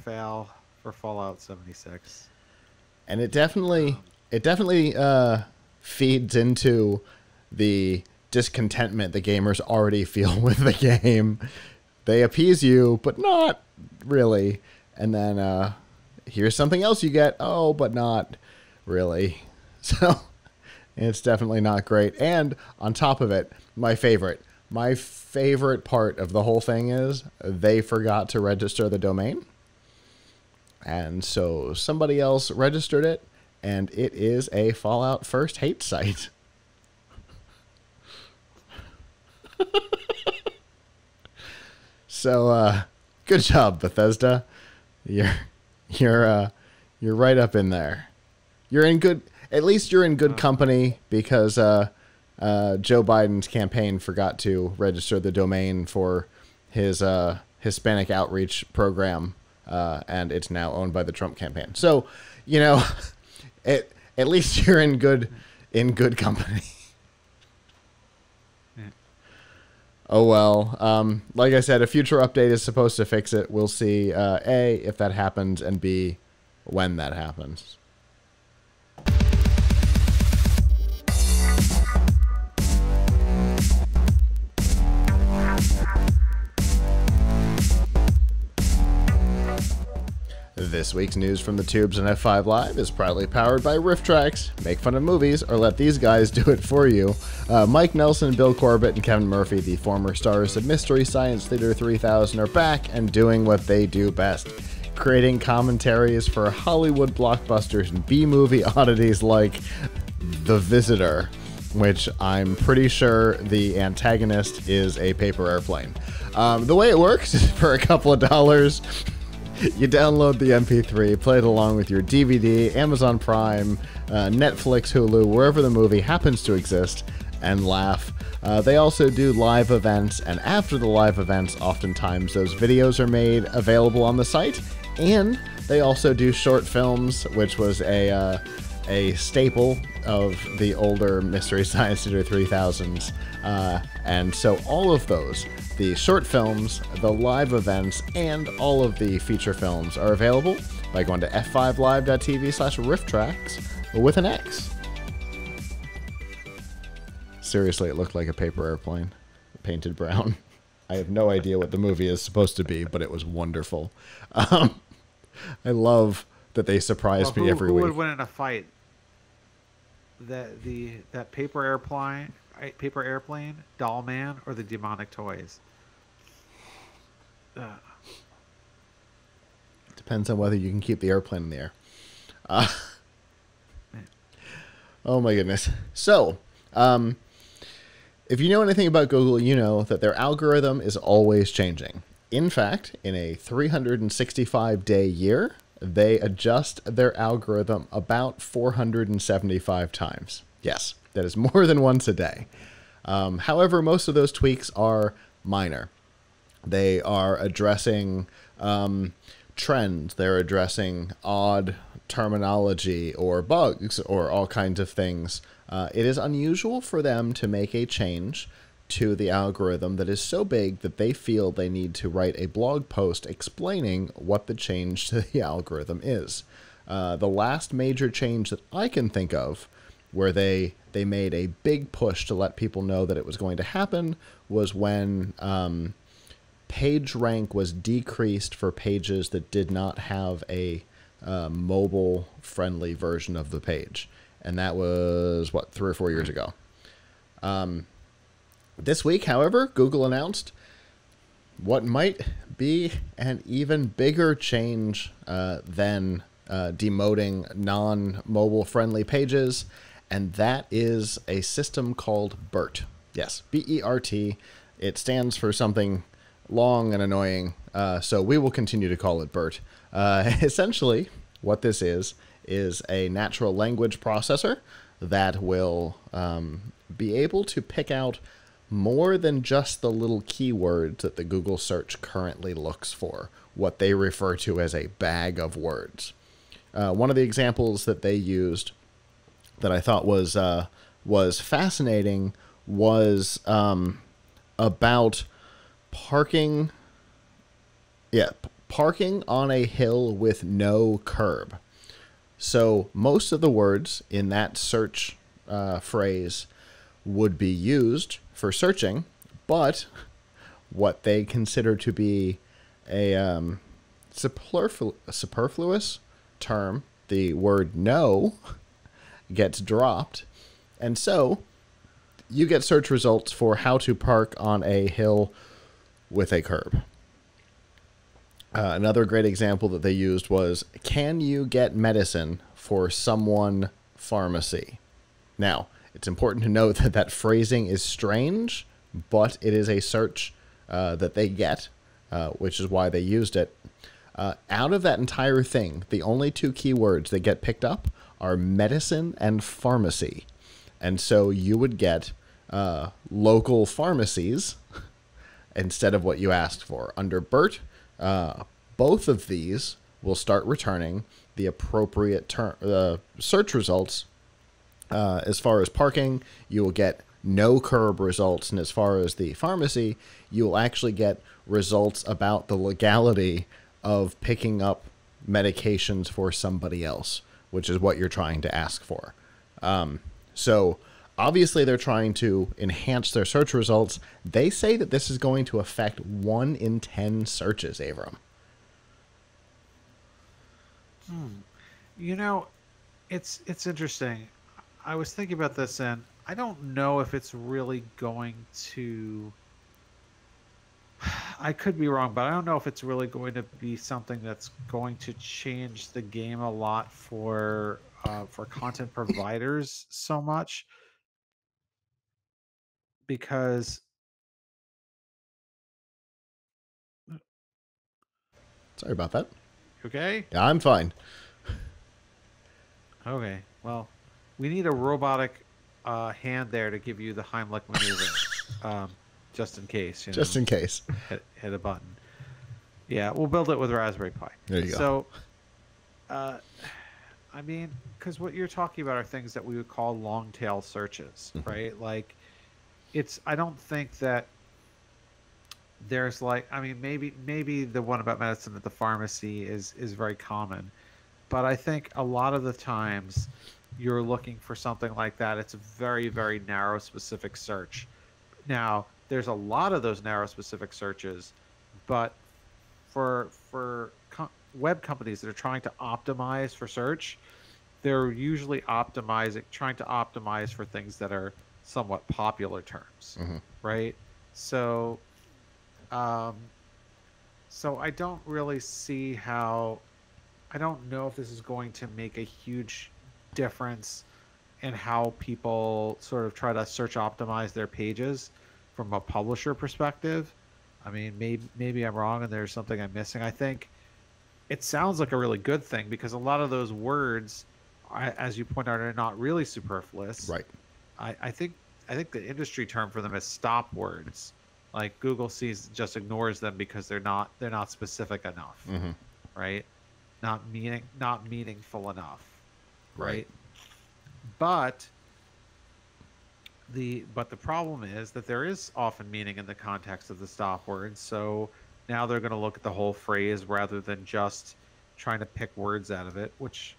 fail for Fallout 76. And it definitely feeds into the discontentment the gamers already feel with the game. They appease you, but not really. And then here's something else you get. Oh, but not really. So it's definitely not great. And on top of it, my favorite part of the whole thing is they forgot to register the domain. And so somebody else registered it, and it is a Fallout First hate site. So, good job, Bethesda. You're right up in there. You're in good. At least you're in good company because Joe Biden's campaign forgot to register the domain for his Hispanic outreach program, and it's now owned by the Trump campaign. So, at least you're in good company. Oh, well, like I said, a future update is supposed to fix it. We'll see, A, if that happens, and B, when that happens. This week's news from the tubes and F5 Live is proudly powered by RiffTrax. Make fun of movies or let these guys do it for you. Mike Nelson, Bill Corbett, and Kevin Murphy, the former stars of Mystery Science Theater 3000, are back and doing what they do best, creating commentaries for Hollywood blockbusters and B-movie oddities like The Visitor, which I'm pretty sure the antagonist is a paper airplane. The way it works is for a couple of dollars, you download the MP3, play it along with your DVD, Amazon Prime, Netflix, Hulu, wherever the movie happens to exist, and laugh. They also do live events, and after the live events, oftentimes those videos are made available on the site, and they also do short films, which was a staple of the older Mystery Science Theater 3000s. And so all of those, the short films, the live events, and all of the feature films are available by going to f5live.tv/rifftrax with an X. Seriously, it looked like a paper airplane, painted brown. I have no idea what the movie is supposed to be, but it was wonderful. I love that they surprised me every week. Who would win in a fight? That paper airplane, Doll Man, or the demonic toys? Depends on whether you can keep the airplane in the air. Oh my goodness. So, if you know anything about Google, you know that their algorithm is always changing. In fact, in a 365-day year, they adjust their algorithm about 475 times. Yes, that is more than once a day. However, most of those tweaks are minor. They are addressing trends. They're addressing odd terminology or bugs or all kinds of things. It is unusual for them to make a change to the algorithm that is so big that they feel they need to write a blog post explaining what the change to the algorithm is. The last major change that I can think of where they made a big push to let people know that it was going to happen was when page rank was decreased for pages that did not have a mobile-friendly version of the page. And that was, 3 or 4 years ago. This week, however, Google announced what might be an even bigger change than demoting non-mobile friendly pages, and that is a system called BERT. Yes, B-E-R-T. It stands for something long and annoying, so we will continue to call it BERT. Essentially, what this is a natural language processor that will be able to pick out more than just the little keywords that the Google search currently looks for, what they refer to as a bag of words. One of the examples that they used that I thought was fascinating was about parking. Yeah, parking on a hill with no curb. So most of the words in that search phrase would be used for searching, but what they consider to be a superfluous term, the word no, gets dropped. And so you get search results for how to park on a hill with a curb. Another great example that they used was, can you get medicine for someone pharmacy? Now, it's important to note that that phrasing is strange, but it is a search that they get, which is why they used it. Out of that entire thing, the only two keywords that get picked up are medicine and pharmacy. And so you would get local pharmacies instead of what you asked for. Under BERT, both of these will start returning the appropriate search results. As far as parking, you will get no curb results. And as far as the pharmacy, you will actually get results about the legality of picking up medications for somebody else, which is what you're trying to ask for. So obviously they're trying to enhance their search results. They say that this is going to affect 1 in 10 searches, Avram. You know, it's interesting. I was thinking about this, and I don't know if it's really going to... I could be wrong, but I don't know if it's really going to be something that's going to change the game a lot for content providers so much, because... Sorry about that. Okay? Yeah, I'm fine. Okay, well, we need a robotic hand there to give you the Heimlich maneuver, just in case. You know, Just in case. hit a button. Yeah, we'll build it with Raspberry Pi. There you go. So, I mean, because what you're talking about are things that we would call long tail searches, right? Like, I don't think that there's like, I mean, maybe the one about medicine at the pharmacy is very common, but I think a lot of the times you're looking for something like that. It's a very, very narrow, specific search. Now, there's a lot of those narrow, specific searches, but for web companies that are trying to optimize for search, they're usually trying to optimize for things that are somewhat popular terms, right? So, so I don't really see how... I don't know if this is going to make a huge difference in how people sort of try to search optimize their pages from a publisher perspective. I mean, maybe I'm wrong and there's something I'm missing. I think it sounds like a really good thing because a lot of those words, as you point out, are not really superfluous. Right. I think the industry term for them is stop words. Like Google just ignores them because they're not specific enough, right? Not meaningful enough, right? But the problem is that there is often meaning in the context of the stop words. So now they're going to look at the whole phrase rather than just trying to pick words out of it, which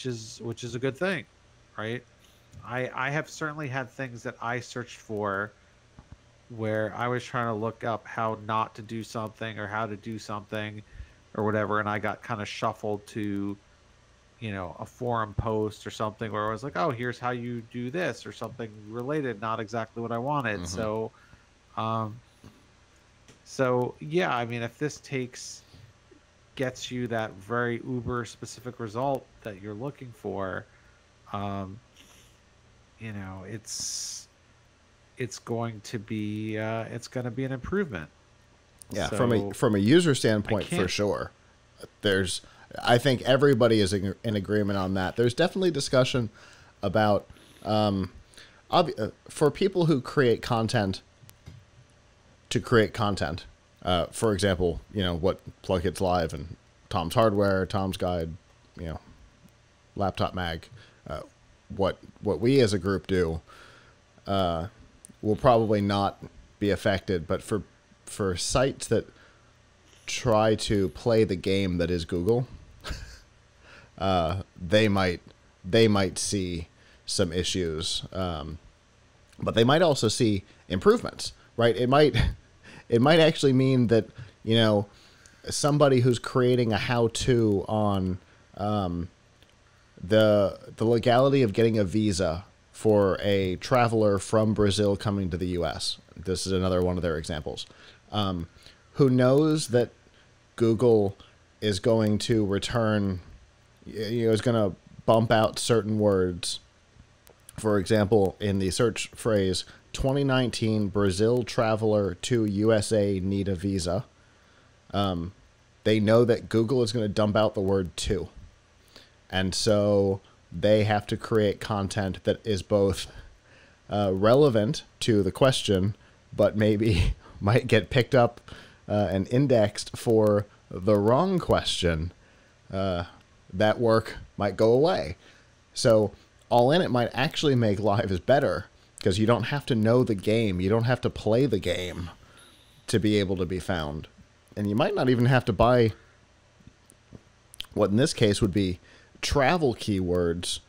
is a good thing, right? I have certainly had things that I searched for where I was trying to look up how not to do something or how to do something or whatever, and I got kind of shuffled to, you know, a forum post or something where I was like, oh, here's how you do this or something related, not exactly what I wanted. So yeah, I mean, if this gets you that very uber specific result that you're looking for, you know, it's going to be an improvement. Yeah, So, from a user standpoint, for sure. I think everybody is in agreement on that. There's definitely discussion about for people who create content to create content. For example, you know, what PLUGHITZ Live and Tom's Hardware, Tom's Guide, you know, Laptop Mag, what we as a group do will probably not be affected, but for sites that try to play the game that is Google, they might see some issues, but they might also see improvements, right? It might actually mean that, you know, somebody who's creating a how-to on the legality of getting a visa for a traveler from Brazil coming to the U.S. This is another one of their examples. Who knows that Google is going to return, is going to bump out certain words. For example, in the search phrase, 2019 Brazil traveler to USA need a visa. They know that Google is going to dump out the word to. And so they have to create content that is both relevant to the question, but maybe might get picked up and indexed for the wrong question. That work might go away. So all in, it might actually make lives better because you don't have to know the game. You don't have to play the game to be able to be found. And you might not even have to buy what in this case would be travel keywords,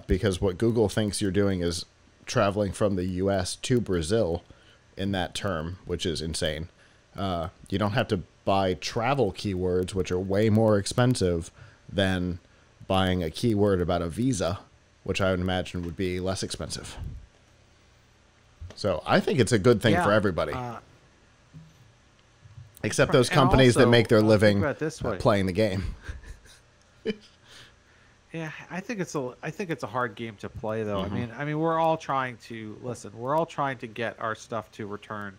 because what Google thinks you're doing is traveling from the US to Brazil in that term, which is insane. You don't have to buy travel keywords, which are way more expensive than buying a keyword about a visa, which I would imagine would be less expensive. So I think it's a good thing for everybody. Except those companies that make their living playing the game. Yeah, I think it's a hard game to play though. I mean we're all trying to we're all trying to get our stuff to return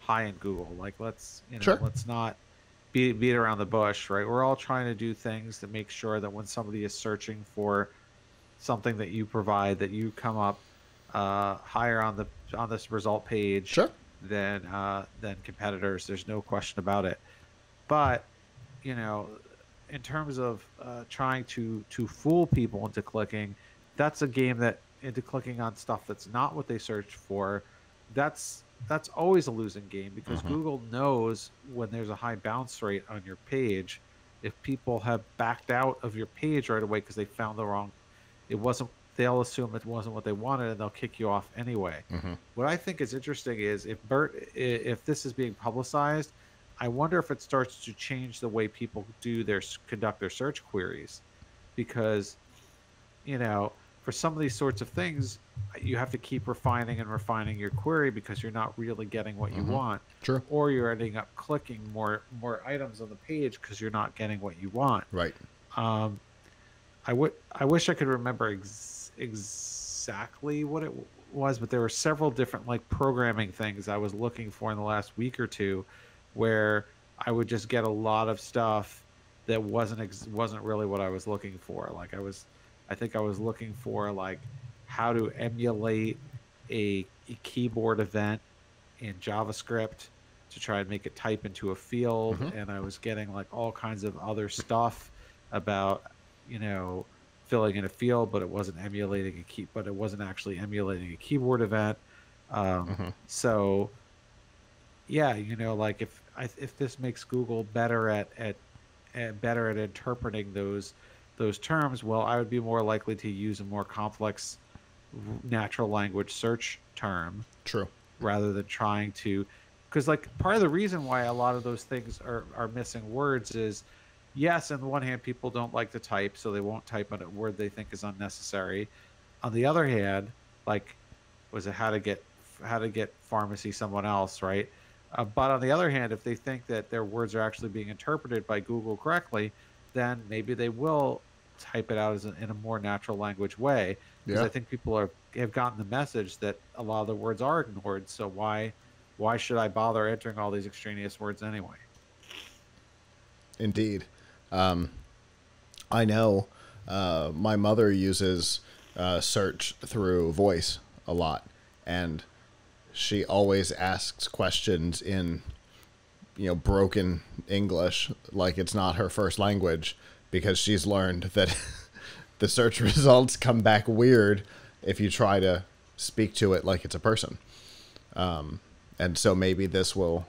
high in Google. Like let's not beat around the bush, right? We're all trying to do things to make sure that when somebody is searching for something that you provide, that you come up higher on this result page than competitors. There's no question about it. But in terms of trying to fool people into clicking, that's a game that into clicking on stuff that's not what they searched for. That's always a losing game because Google knows when there's a high bounce rate on your page. If people have backed out of your page right away because they found the wrong, they'll assume it wasn't what they wanted and they'll kick you off anyway. What I think is interesting is if this is being publicized, I wonder if it starts to change the way people conduct their search queries, because for some of these sorts of things you have to keep refining your query because you're not really getting what you want. Or you're ending up clicking more items on the page because you're not getting what you want. Right. I wish I could remember exactly what it was, but there were several different programming things I was looking for in the last week or two, where I would just get a lot of stuff that wasn't really what I was looking for. I think I was looking for how to emulate a keyboard event in JavaScript to try and make it type into a field, and I was getting all kinds of other stuff about filling in a field, but it wasn't actually emulating a keyboard event. So yeah, if this makes Google better at interpreting those terms, well, I would be more likely to use a more complex natural language search term. Rather than trying to, because part of the reason why a lot of those things are missing words is, yes, on the one hand, people don't like to type, so they won't type on a word they think is unnecessary. On the other hand, was it how to get pharmacy someone else, right? But on the other hand, if they think that their words are actually being interpreted by Google correctly, then maybe they will type it out in a more natural language way. Because I think people have gotten the message that a lot of the words are ignored. So why should I bother entering all these extraneous words anyway? Indeed. I know my mother uses search through voice a lot, and she always asks questions in broken English, like it's not her first language, because she's learned that the search results come back weird if you try to speak to it like it's a person. And so maybe this will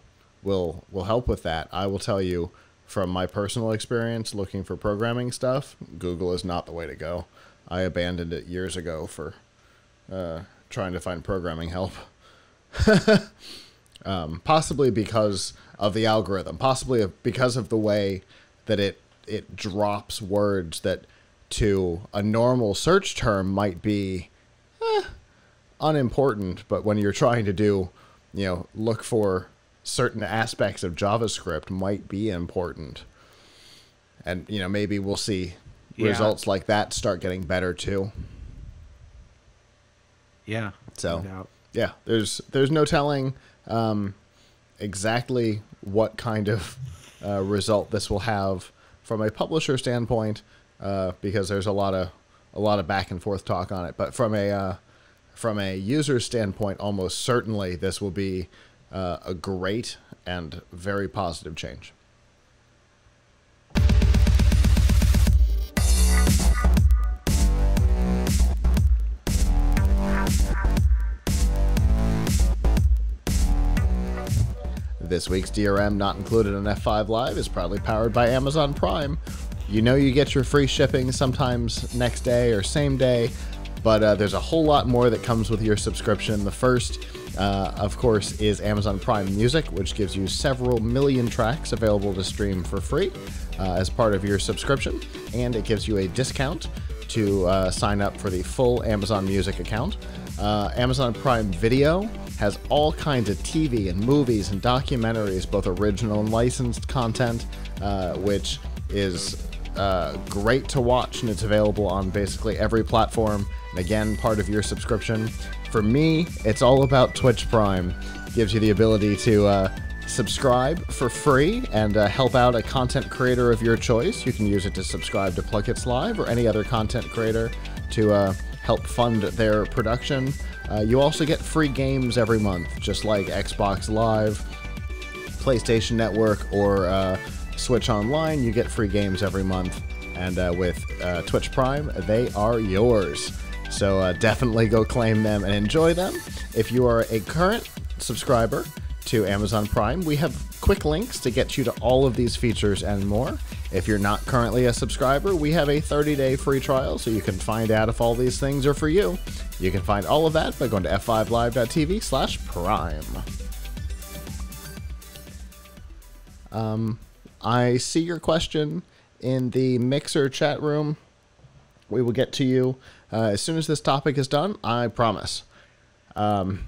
help with that. I will tell you from my personal experience looking for programming stuff, Google is not the way to go. I abandoned it years ago for trying to find programming help. Possibly because of the algorithm, possibly because of the way that it drops words that to a normal search term might be unimportant, but when you're trying to do, look for certain aspects of JavaScript might be important. And, maybe we'll see results like that start getting better too. Yeah. So, no doubt. yeah, there's no telling exactly what kind of result this will have from a publisher standpoint, because there's a lot of back and forth talk on it. But from a user standpoint, almost certainly this will be a great and very positive change. This week's DRM, not included on F5 Live, is proudly powered by Amazon Prime. You get your free shipping sometimes next day or same day, but there's a whole lot more that comes with your subscription. The first, of course, is Amazon Prime Music, which gives you several million tracks available to stream for free as part of your subscription, and it gives you a discount to sign up for the full Amazon Music account. Amazon Prime Video has all kinds of TV and movies and documentaries, both original and licensed content, which is great to watch, and it's available on basically every platform. And again, part of your subscription. For me, it's all about Twitch Prime. Gives you the ability to subscribe for free and help out a content creator of your choice. You can use it to subscribe to PLUGHITZ Live or any other content creator to help fund their production. You also get free games every month, just like Xbox Live, PlayStation Network, or Switch Online. You get free games every month, and with Twitch Prime, they are yours. So definitely go claim them and enjoy them. If you are a current subscriber to Amazon Prime, we have quick links to get you to all of these features and more. If you're not currently a subscriber, we have a 30-day free trial, so you can find out if all these things are for you. You can find all of that by going to f5live.tv/prime. I see your question in the Mixer chat room. We will get to you as soon as this topic is done, I promise. Avram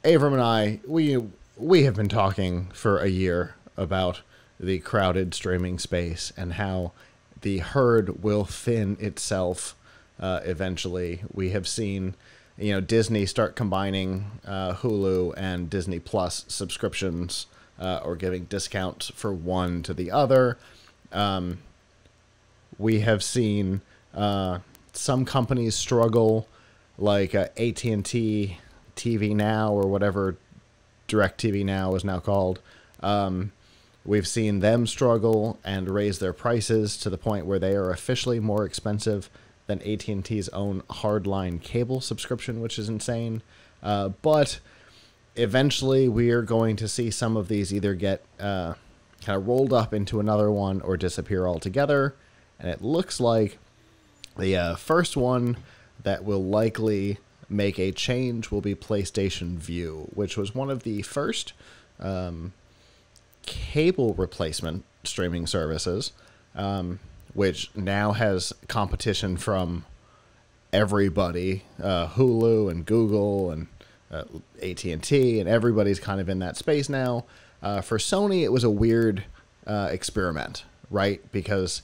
and I, we have been talking for a year about the crowded streaming space and how the herd will thin itself eventually. We have seen, Disney start combining Hulu and Disney Plus subscriptions, or giving discounts for one to the other. We have seen some companies struggle, like AT&T TV Now, or whatever DirecTV Now is now called. We've seen them struggle and raise their prices to the point where they are officially more expensive than AT&T's own hardline cable subscription, which is insane. But eventually we are going to see some of these either get kind of rolled up into another one or disappear altogether. And it looks like the first one that will likely make a change will be PlayStation Vue, which was one of the first cable replacement streaming services, which now has competition from everybody, Hulu and Google and AT&T, and everybody's kind of in that space now. For Sony, it was a weird experiment, right? Because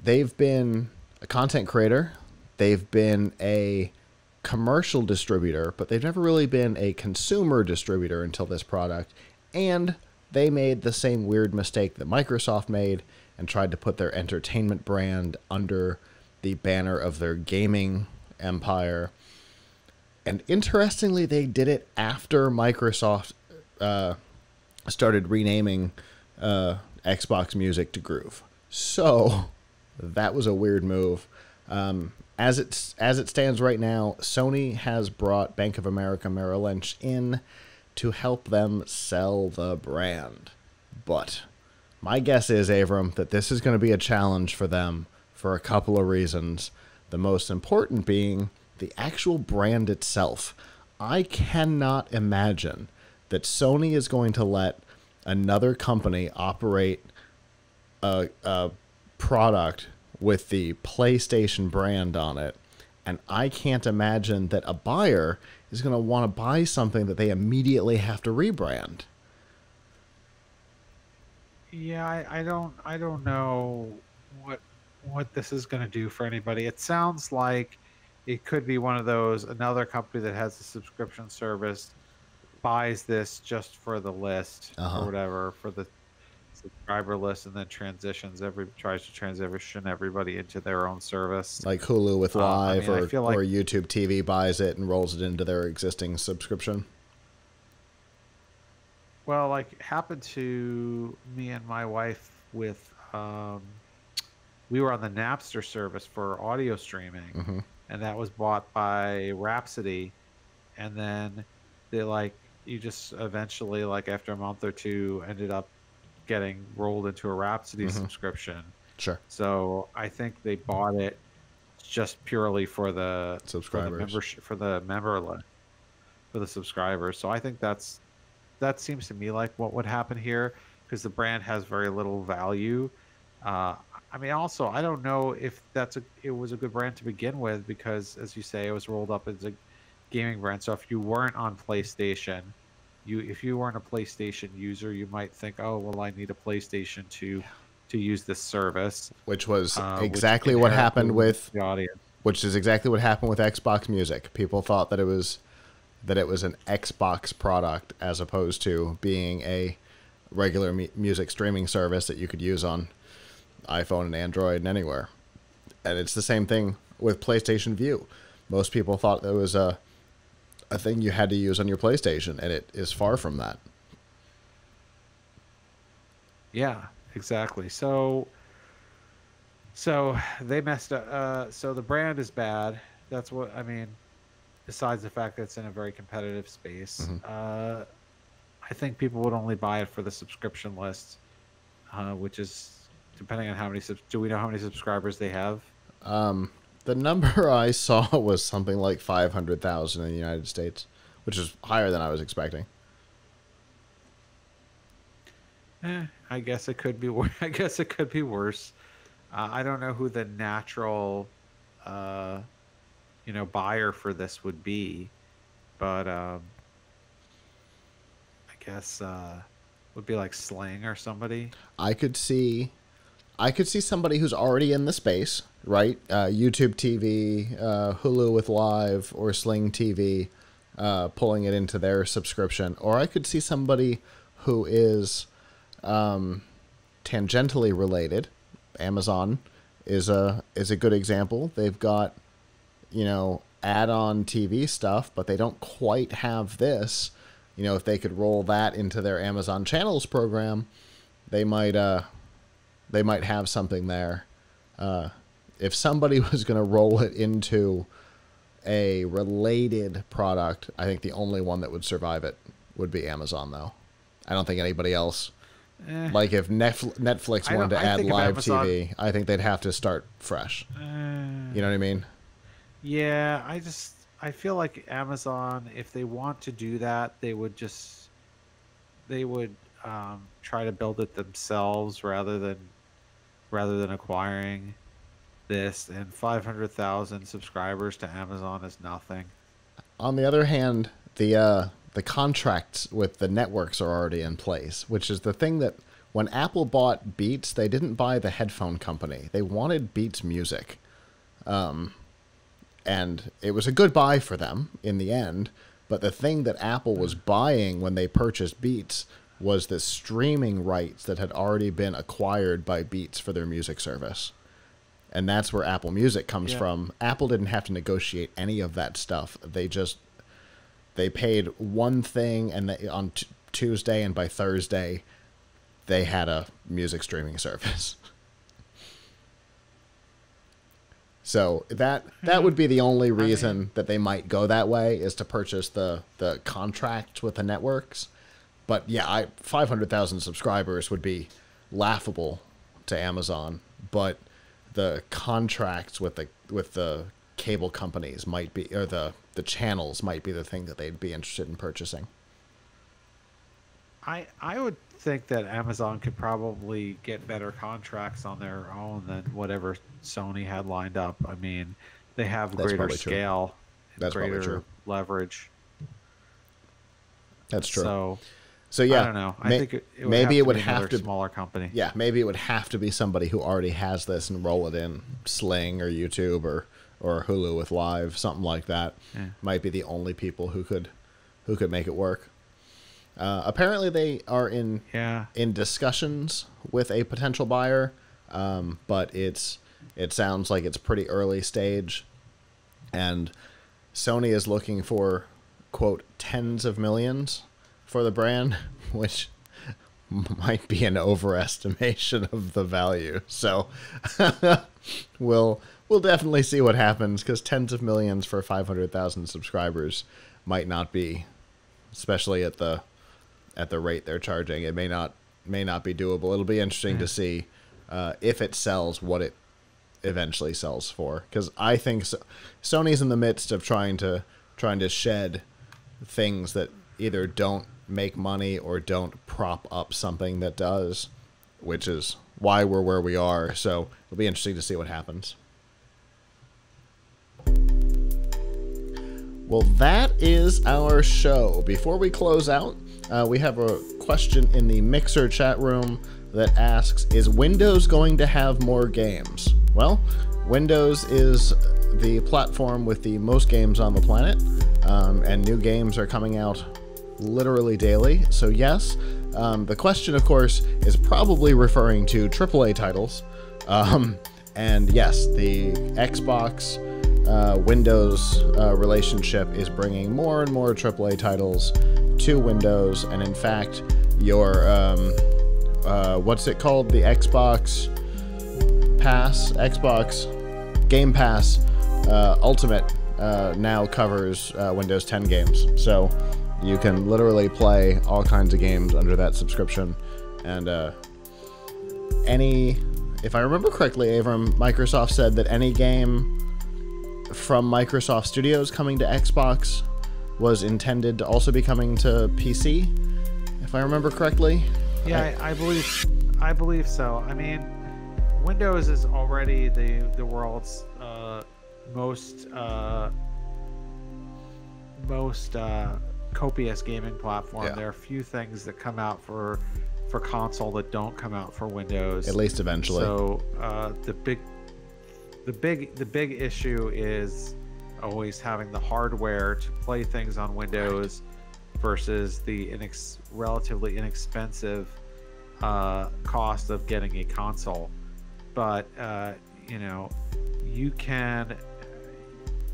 they've been a content creator, they've been a commercial distributor, but they've never really been a consumer distributor until this product. And they made the same weird mistake that Microsoft made and tried to put their entertainment brand under the banner of their gaming empire. And interestingly, they did it after Microsoft started renaming Xbox Music to Groove. So that was a weird move. As it stands right now, Sony has brought Bank of America Merrill Lynch in to help them sell the brand. But my guess is, Avram, that this is going to be a challenge for them for a couple of reasons. The most important being the actual brand itself. I cannot imagine that Sony is going to let another company operate a product with the PlayStation brand on it, and I can't imagine that a buyer is going to want to buy something that they immediately have to rebrand. Yeah, I don't know what what this is going to do for anybody. It sounds like it could be one of those, another company that has a subscription service buys this just for the list or Uh-huh. whatever, for the subscriber list, and then tries to transition everybody into their own service. Like Hulu with I Live, mean, I feel like, or YouTube TV buys it and rolls it into their existing subscription. well, like it happened to me and my wife with we were on the Napster service for audio streaming, Hmm. and that was bought by Rhapsody, and then they like you just eventually, like after a month or two, ended up getting rolled into a Rhapsody Hmm. subscription. Sure. So I think they bought it just purely for the Subscribers. membership, for the member list, for the subscribers. So I think that seems to me like what would happen here, because the brand has very little value. Uh, I mean, also, I don't know if it was a good brand to begin with, because as you say, it was rolled up as a gaming brand. So if you weren't on PlayStation, if you weren't a PlayStation user, you might think, oh, well, I need a PlayStation to use this service, Which was which exactly what inherently happened limits with the audience. which is exactly what happened with Xbox Music. People thought that it was an Xbox product as opposed to being a regular music streaming service that you could use on iPhone and Android and anywhere. And it's the same thing with PlayStation View. Most people thought it was a thing you had to use on your PlayStation, and it is far from that. Yeah, exactly. So they messed up. So the brand is bad. That's what I mean. Besides the fact that it's in a very competitive space, Hmm. I think people would only buy it for the subscription list, which is depending on how many. Do we know how many subscribers they have? The number I saw was something like 500,000 in the United States, which is higher than I was expecting. I guess it could be. I guess it could be worse. I don't know who the natural, uh, buyer for this would be, but I guess would be like Sling or somebody. I could see I could see somebody who's already in the space, right? YouTube TV, Hulu with Live, or Sling TV, pulling it into their subscription. Or I could see somebody who is tangentially related. Amazon is a good example. They've got, add-on TV stuff, but they don't quite have this. If they could roll that into their Amazon Channels program, they might have something there. If somebody was going to roll it into a related product, I think the only one that would survive it would be Amazon, though. I don't think anybody else. Eh, Like if Netflix I wanted don't. to I add think of live Amazon. TV, I think they'd have to start fresh. You know what I mean? Yeah, I feel like Amazon, if they want to do that, they would try to build it themselves rather than acquiring this. And 500,000 subscribers to Amazon is nothing. On the other hand, the contracts with the networks are already in place, which is the thing that when Apple bought Beats, they didn't buy the headphone company. They wanted Beats Music. And it was a good buy for them in the end. But the thing that Apple was buying when they purchased Beats was the streaming rights that had already been acquired by Beats for their music service. And that's where Apple Music comes Yeah. from. Apple didn't have to negotiate any of that stuff. They paid one thing, and on Tuesday, and by Thursday, they had a music streaming service. So that would be the only reason that they might go that way, is to purchase the contract with the networks. But yeah, 500,000 subscribers would be laughable to Amazon. But the contracts with the cable companies might be, or the channels might be the thing that they'd be interested in purchasing. I would think that Amazon could probably get better contracts on their own than whatever Sony had lined up. I mean, they have That's greater probably true. scale and That's probably greater true. leverage. That's true. So yeah, I don't know. I think maybe it would have have to to smaller company. Yeah, maybe it would have to be somebody who already has this and roll it in Sling or YouTube or Hulu with Live, something like that. Yeah. Might be the only people who could make it work. Apparently, they are in discussions with a potential buyer, but it sounds like it's pretty early stage, and Sony is looking for, quote, tens of millions for the brand, which might be an overestimation of the value. So we'll definitely see what happens, because tens of millions for 500,000 subscribers might not be, especially at the rate they're charging. It may not be doable. It'll be interesting to see if it sells what it eventually sells for, because I think Sony's in the midst of trying to shed things that either don't make money or don't prop up something that does, which is why we're where we are. So it'll be interesting to see what happens. Well, that is our show. Before we close out, we have a question in the Mixer chat room that asks, is Windows going to have more games? Well, Windows is the platform with the most games on the planet, and new games are coming out literally daily. So yes, the question, of course, is probably referring to AAA titles. And yes, the Xbox Windows relationship is bringing more and more AAA titles to Windows, and in fact, your what's it called? The Xbox Game Pass Ultimate now covers Windows 10 games. So you can literally play all kinds of games under that subscription. And if I remember correctly, Avram, Microsoft said that any game from Microsoft Studios coming to Xbox was intended to also be coming to PC, if I remember correctly. Yeah, I believe so. I mean, Windows is already the world's most copious gaming platform. Yeah. There are few things that come out for console that don't come out for Windows. At least eventually. So the big issue is always having the hardware to play things on Windows versus the relatively inexpensive cost of getting a console. But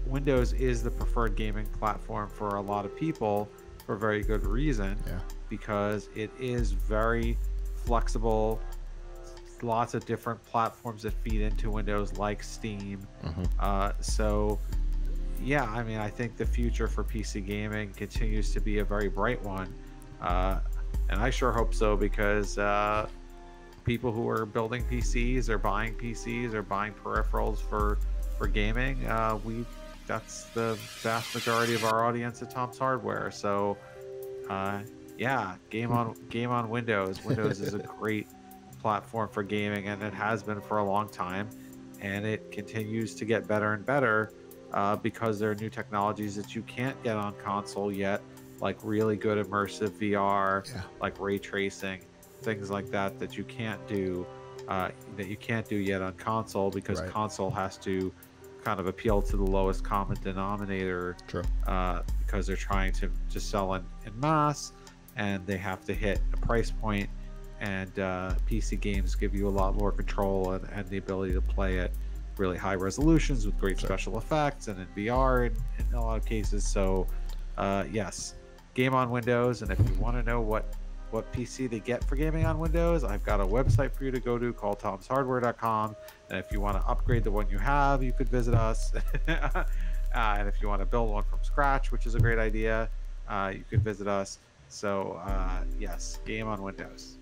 Windows is the preferred gaming platform for a lot of people for very good reason. Yeah. Because it is very flexible. Lots of different platforms that feed into Windows, like Steam. So yeah, I mean, I think the future for PC gaming continues to be a very bright one, and I sure hope so, because people who are building PCs or buying PCs or buying peripherals for gaming, that's the vast majority of our audience at Tom's Hardware. So yeah, game on Windows. Windows is a great platform for gaming, and it has been for a long time, and it continues to get better and better because there are new technologies that you can't get on console yet, like really good immersive VR, like ray tracing, things like that you can't do yet on console, because console has to kind of appeal to the lowest common denominator. True. Because they're trying to sell in mass, and they have to hit a price point, and PC games give you a lot more control and the ability to play at really high resolutions with great special effects, and in VR in a lot of cases. So yes, game on Windows. And if you want to know what PC they get for gaming on Windows, I've got a website for you to go to called tomshardware.com, and if you want to upgrade the one you have, you could visit us. And if you want to build one from scratch, which is a great idea, you could visit us. So yes, game on Windows.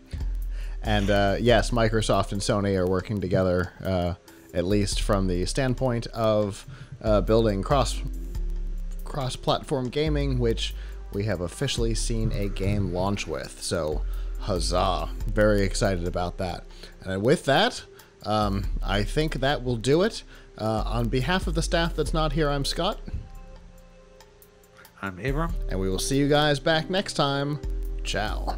And yes, Microsoft and Sony are working together, at least from the standpoint of building cross-platform gaming, which we have officially seen a game launch with. So, huzzah. Very excited about that. And with that, I think that will do it. On behalf of the staff that's not here, I'm Scott. I'm Avram. And we will see you guys back next time. Ciao.